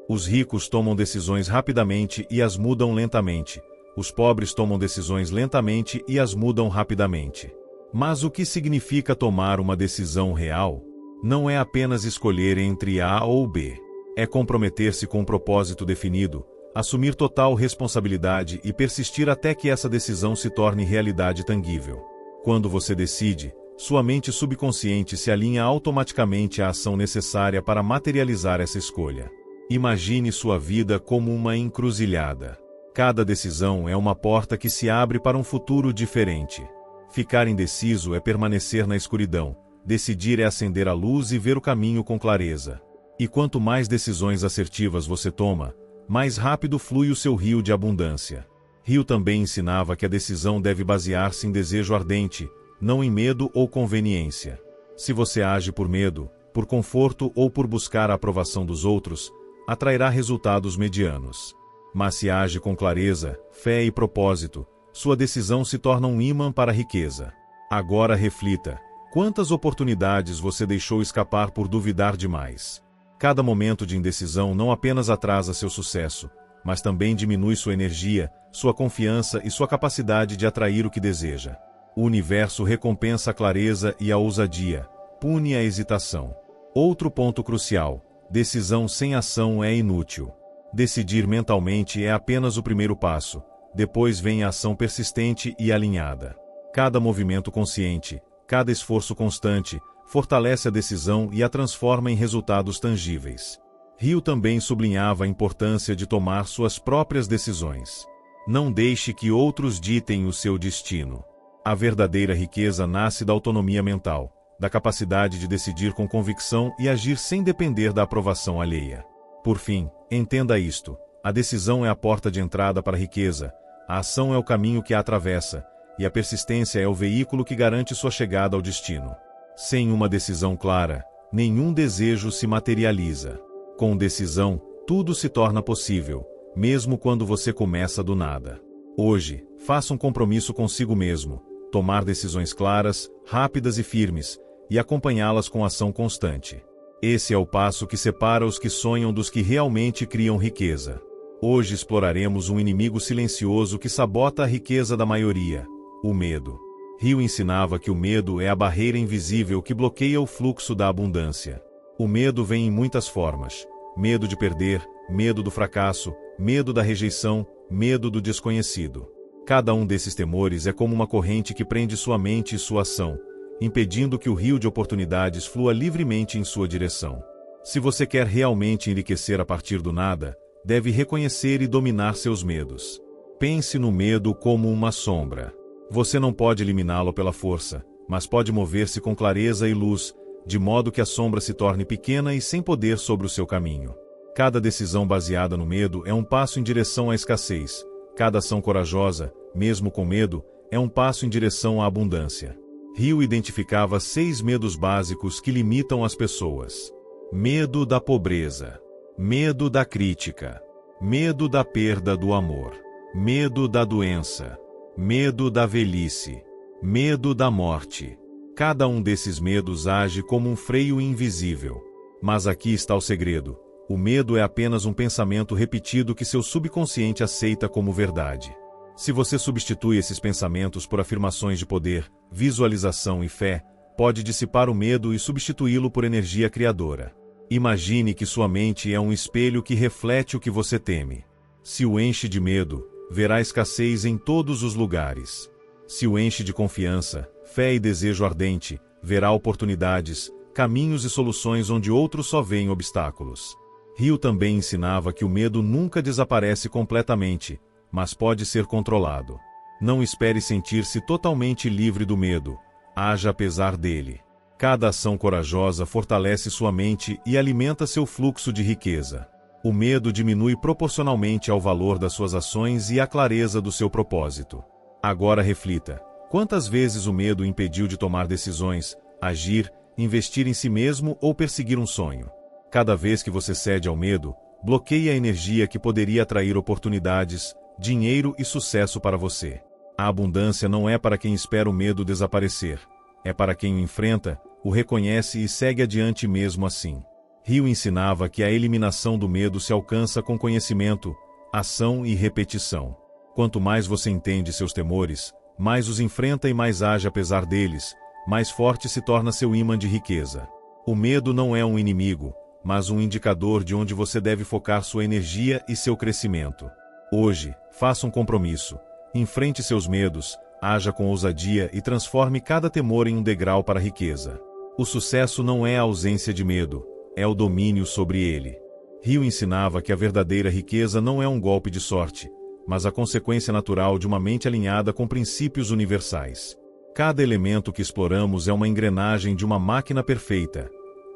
Os ricos tomam decisões rapidamente e as mudam lentamente. Os pobres tomam decisões lentamente e as mudam rapidamente. Mas o que significa tomar uma decisão real? Não é apenas escolher entre A ou B. É comprometer-se com um propósito definido, assumir total responsabilidade e persistir até que essa decisão se torne realidade tangível. Quando você decide, sua mente subconsciente se alinha automaticamente à ação necessária para materializar essa escolha. Imagine sua vida como uma encruzilhada. Cada decisão é uma porta que se abre para um futuro diferente. Ficar indeciso é permanecer na escuridão. Decidir é acender a luz e ver o caminho com clareza. E quanto mais decisões assertivas você toma, mais rápido flui o seu rio de abundância. Hill também ensinava que a decisão deve basear-se em desejo ardente, não em medo ou conveniência. Se você age por medo, por conforto ou por buscar a aprovação dos outros, atrairá resultados medianos. Mas se age com clareza, fé e propósito, sua decisão se torna um ímã para a riqueza. Agora reflita: quantas oportunidades você deixou escapar por duvidar demais? Cada momento de indecisão não apenas atrasa seu sucesso, mas também diminui sua energia, sua confiança e sua capacidade de atrair o que deseja. O universo recompensa a clareza e a ousadia, pune a hesitação. Outro ponto crucial: decisão sem ação é inútil. Decidir mentalmente é apenas o primeiro passo, depois vem a ação persistente e alinhada. Cada movimento consciente, cada esforço constante, fortalece a decisão e a transforma em resultados tangíveis. Hill também sublinhava a importância de tomar suas próprias decisões. Não deixe que outros ditem o seu destino. A verdadeira riqueza nasce da autonomia mental, da capacidade de decidir com convicção e agir sem depender da aprovação alheia. Por fim, entenda isto: a decisão é a porta de entrada para a riqueza, a ação é o caminho que a atravessa, e a persistência é o veículo que garante sua chegada ao destino. Sem uma decisão clara, nenhum desejo se materializa. Com decisão, tudo se torna possível, mesmo quando você começa do nada. Hoje, faça um compromisso consigo mesmo: tomar decisões claras, rápidas e firmes, e acompanhá-las com ação constante. Esse é o passo que separa os que sonham dos que realmente criam riqueza. Hoje exploraremos um inimigo silencioso que sabota a riqueza da maioria: o medo. Rio ensinava que o medo é a barreira invisível que bloqueia o fluxo da abundância. O medo vem em muitas formas: medo de perder, medo do fracasso, medo da rejeição, medo do desconhecido. Cada um desses temores é como uma corrente que prende sua mente e sua ação, impedindo que o rio de oportunidades flua livremente em sua direção. Se você quer realmente enriquecer a partir do nada, deve reconhecer e dominar seus medos. Pense no medo como uma sombra. Você não pode eliminá-lo pela força, mas pode mover-se com clareza e luz, de modo que a sombra se torne pequena e sem poder sobre o seu caminho. Cada decisão baseada no medo é um passo em direção à escassez. Cada ação corajosa, mesmo com medo, é um passo em direção à abundância. Rio identificava 6 medos básicos que limitam as pessoas: medo da pobreza, medo da crítica, medo da perda do amor, medo da doença, medo da velhice, medo da morte. Cada um desses medos age como um freio invisível. Mas aqui está o segredo: o medo é apenas um pensamento repetido que seu subconsciente aceita como verdade. Se você substitui esses pensamentos por afirmações de poder, visualização e fé, pode dissipar o medo e substituí-lo por energia criadora. Imagine que sua mente é um espelho que reflete o que você teme. Se o enche de medo, verá escassez em todos os lugares. Se o enche de confiança, fé e desejo ardente, verá oportunidades, caminhos e soluções onde outros só veem obstáculos. Rio também ensinava que o medo nunca desaparece completamente, mas pode ser controlado. Não espere sentir-se totalmente livre do medo. Haja apesar dele. Cada ação corajosa fortalece sua mente e alimenta seu fluxo de riqueza. O medo diminui proporcionalmente ao valor das suas ações e à clareza do seu propósito. Agora reflita: quantas vezes o medo o impediu de tomar decisões, agir, investir em si mesmo ou perseguir um sonho? Cada vez que você cede ao medo, bloqueia a energia que poderia atrair oportunidades, dinheiro e sucesso para você. A abundância não é para quem espera o medo desaparecer. É para quem o enfrenta, o reconhece e segue adiante mesmo assim. Rio ensinava que a eliminação do medo se alcança com conhecimento, ação e repetição. Quanto mais você entende seus temores, mais os enfrenta e mais age apesar deles, mais forte se torna seu ímã de riqueza. O medo não é um inimigo, mas um indicador de onde você deve focar sua energia e seu crescimento. Hoje, faça um compromisso. Enfrente seus medos, haja com ousadia e transforme cada temor em um degrau para a riqueza. O sucesso não é a ausência de medo, é o domínio sobre ele. Rio ensinava que a verdadeira riqueza não é um golpe de sorte, mas a consequência natural de uma mente alinhada com princípios universais. Cada elemento que exploramos é uma engrenagem de uma máquina perfeita: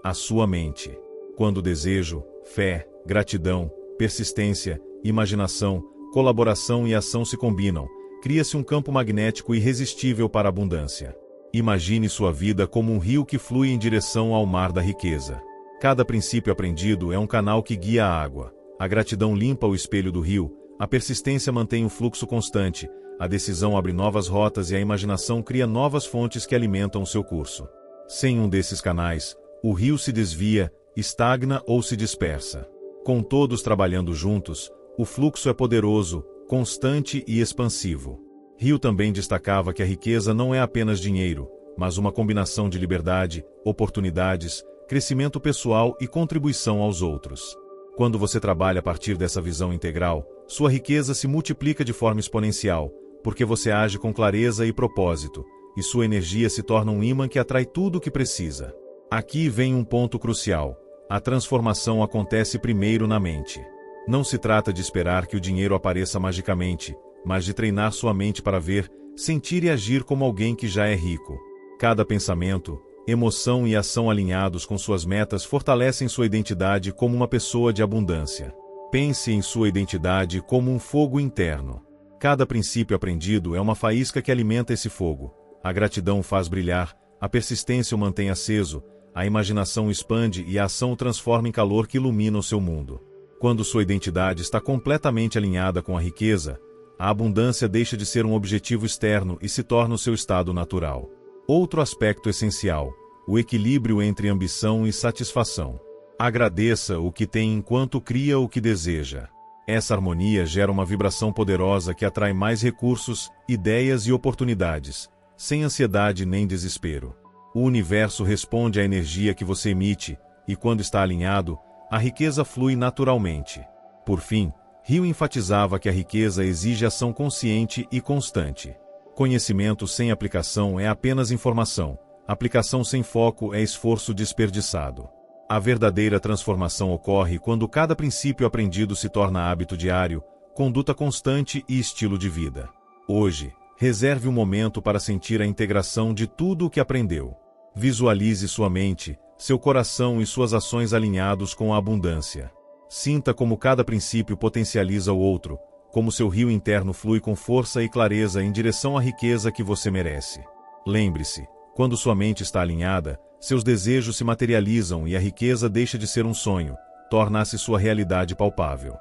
a sua mente. Quando desejo, fé, gratidão, persistência, imaginação, colaboração e ação se combinam, cria-se um campo magnético irresistível para a abundância. Imagine sua vida como um rio que flui em direção ao mar da riqueza. Cada princípio aprendido é um canal que guia a água. A gratidão limpa o espelho do rio, a persistência mantém o fluxo constante, a decisão abre novas rotas e a imaginação cria novas fontes que alimentam o seu curso. Sem um desses canais, o rio se desvia, estagna ou se dispersa. Com todos trabalhando juntos, o fluxo é poderoso, constante e expansivo. Rio também destacava que a riqueza não é apenas dinheiro, mas uma combinação de liberdade, oportunidades, crescimento pessoal e contribuição aos outros. Quando você trabalha a partir dessa visão integral, sua riqueza se multiplica de forma exponencial, porque você age com clareza e propósito, e sua energia se torna um ímã que atrai tudo o que precisa. Aqui vem um ponto crucial: a transformação acontece primeiro na mente. Não se trata de esperar que o dinheiro apareça magicamente, mas de treinar sua mente para ver, sentir e agir como alguém que já é rico. Cada pensamento, emoção e ação alinhados com suas metas fortalecem sua identidade como uma pessoa de abundância. Pense em sua identidade como um fogo interno. Cada princípio aprendido é uma faísca que alimenta esse fogo. A gratidão o faz brilhar, a persistência o mantém aceso, a imaginação o expande e a ação o transforma em calor que ilumina o seu mundo. Quando sua identidade está completamente alinhada com a riqueza, a abundância deixa de ser um objetivo externo e se torna o seu estado natural. Outro aspecto essencial: o equilíbrio entre ambição e satisfação. Agradeça o que tem enquanto cria o que deseja. Essa harmonia gera uma vibração poderosa que atrai mais recursos, ideias e oportunidades, sem ansiedade nem desespero. O universo responde à energia que você emite, e quando está alinhado, a riqueza flui naturalmente. Por fim, Hill enfatizava que a riqueza exige ação consciente e constante. Conhecimento sem aplicação é apenas informação, aplicação sem foco é esforço desperdiçado. A verdadeira transformação ocorre quando cada princípio aprendido se torna hábito diário, conduta constante e estilo de vida. Hoje, reserve um momento para sentir a integração de tudo o que aprendeu. Visualize sua mente, seu coração e suas ações alinhados com a abundância. Sinta como cada princípio potencializa o outro, como seu rio interno flui com força e clareza em direção à riqueza que você merece. Lembre-se, quando sua mente está alinhada, seus desejos se materializam e a riqueza deixa de ser um sonho, torna-se sua realidade palpável.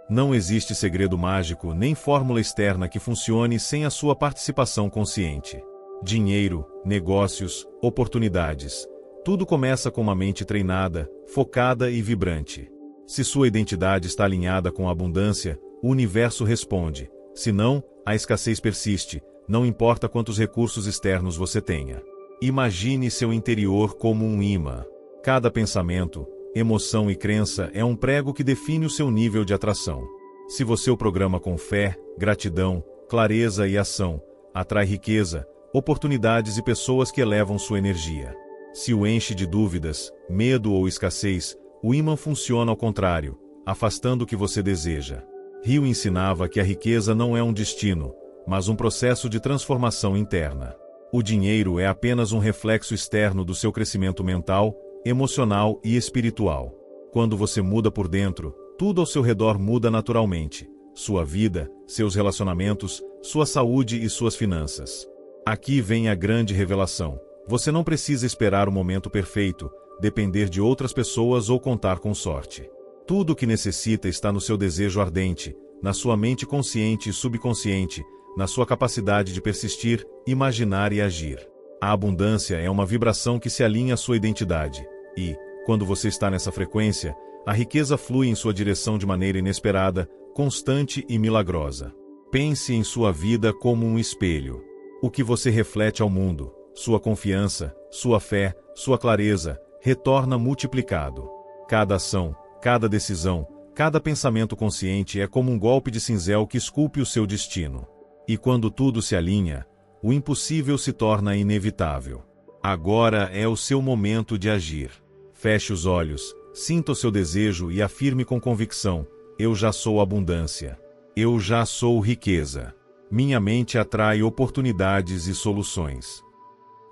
Não existe segredo mágico nem fórmula externa que funcione sem a sua participação consciente. Dinheiro, negócios, oportunidades. Tudo começa com uma mente treinada, focada e vibrante. Se sua identidade está alinhada com a abundância, o universo responde. Se não, a escassez persiste, não importa quantos recursos externos você tenha. Imagine seu interior como um imã. Cada pensamento, emoção e crença é um prego que define o seu nível de atração. Se você o programa com fé, gratidão, clareza e ação, atrai riqueza, oportunidades e pessoas que elevam sua energia. Se o enche de dúvidas, medo ou escassez, o ímã funciona ao contrário, afastando o que você deseja. Hill ensinava que a riqueza não é um destino, mas um processo de transformação interna. O dinheiro é apenas um reflexo externo do seu crescimento mental, emocional e espiritual. Quando você muda por dentro, tudo ao seu redor muda naturalmente. Sua vida, seus relacionamentos, sua saúde e suas finanças. Aqui vem a grande revelação. Você não precisa esperar o momento perfeito, depender de outras pessoas ou contar com sorte. Tudo o que necessita está no seu desejo ardente, na sua mente consciente e subconsciente, na sua capacidade de persistir, imaginar e agir. A abundância é uma vibração que se alinha à sua identidade, e, quando você está nessa frequência, a riqueza flui em sua direção de maneira inesperada, constante e milagrosa. Pense em sua vida como um espelho. O que você reflete ao mundo, sua confiança, sua fé, sua clareza, retorna multiplicado. Cada ação, cada decisão, cada pensamento consciente é como um golpe de cinzel que esculpe o seu destino. E quando tudo se alinha, o impossível se torna inevitável. Agora é o seu momento de agir. Feche os olhos, sinta o seu desejo e afirme com convicção: eu já sou abundância. Eu já sou riqueza. Minha mente atrai oportunidades e soluções.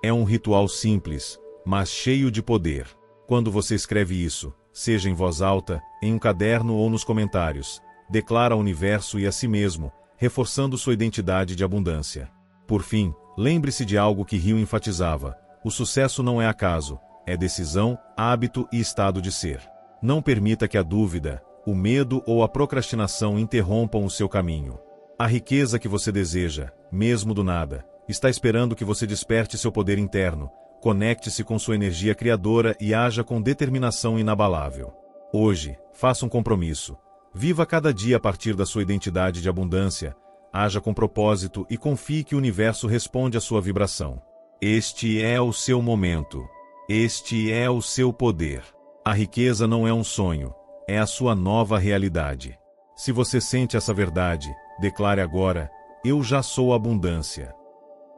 É um ritual simples, mas cheio de poder. Quando você escreve isso, seja em voz alta, em um caderno ou nos comentários, declara ao universo e a si mesmo, reforçando sua identidade de abundância. Por fim, lembre-se de algo que Hill enfatizava: o sucesso não é acaso, é decisão, hábito e estado de ser. Não permita que a dúvida, o medo ou a procrastinação interrompam o seu caminho. A riqueza que você deseja, mesmo do nada, está esperando que você desperte seu poder interno, conecte-se com sua energia criadora e haja com determinação inabalável. Hoje, faça um compromisso. Viva cada dia a partir da sua identidade de abundância, haja com propósito e confie que o universo responde à sua vibração. Este é o seu momento. Este é o seu poder. A riqueza não é um sonho, é a sua nova realidade. Se você sente essa verdade, declare agora: eu já sou abundância.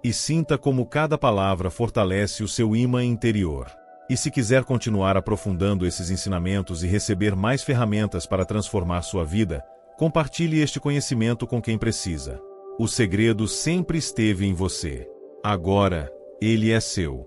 E sinta como cada palavra fortalece o seu ímã interior. E se quiser continuar aprofundando esses ensinamentos e receber mais ferramentas para transformar sua vida, compartilhe este conhecimento com quem precisa. O segredo sempre esteve em você. Agora, ele é seu.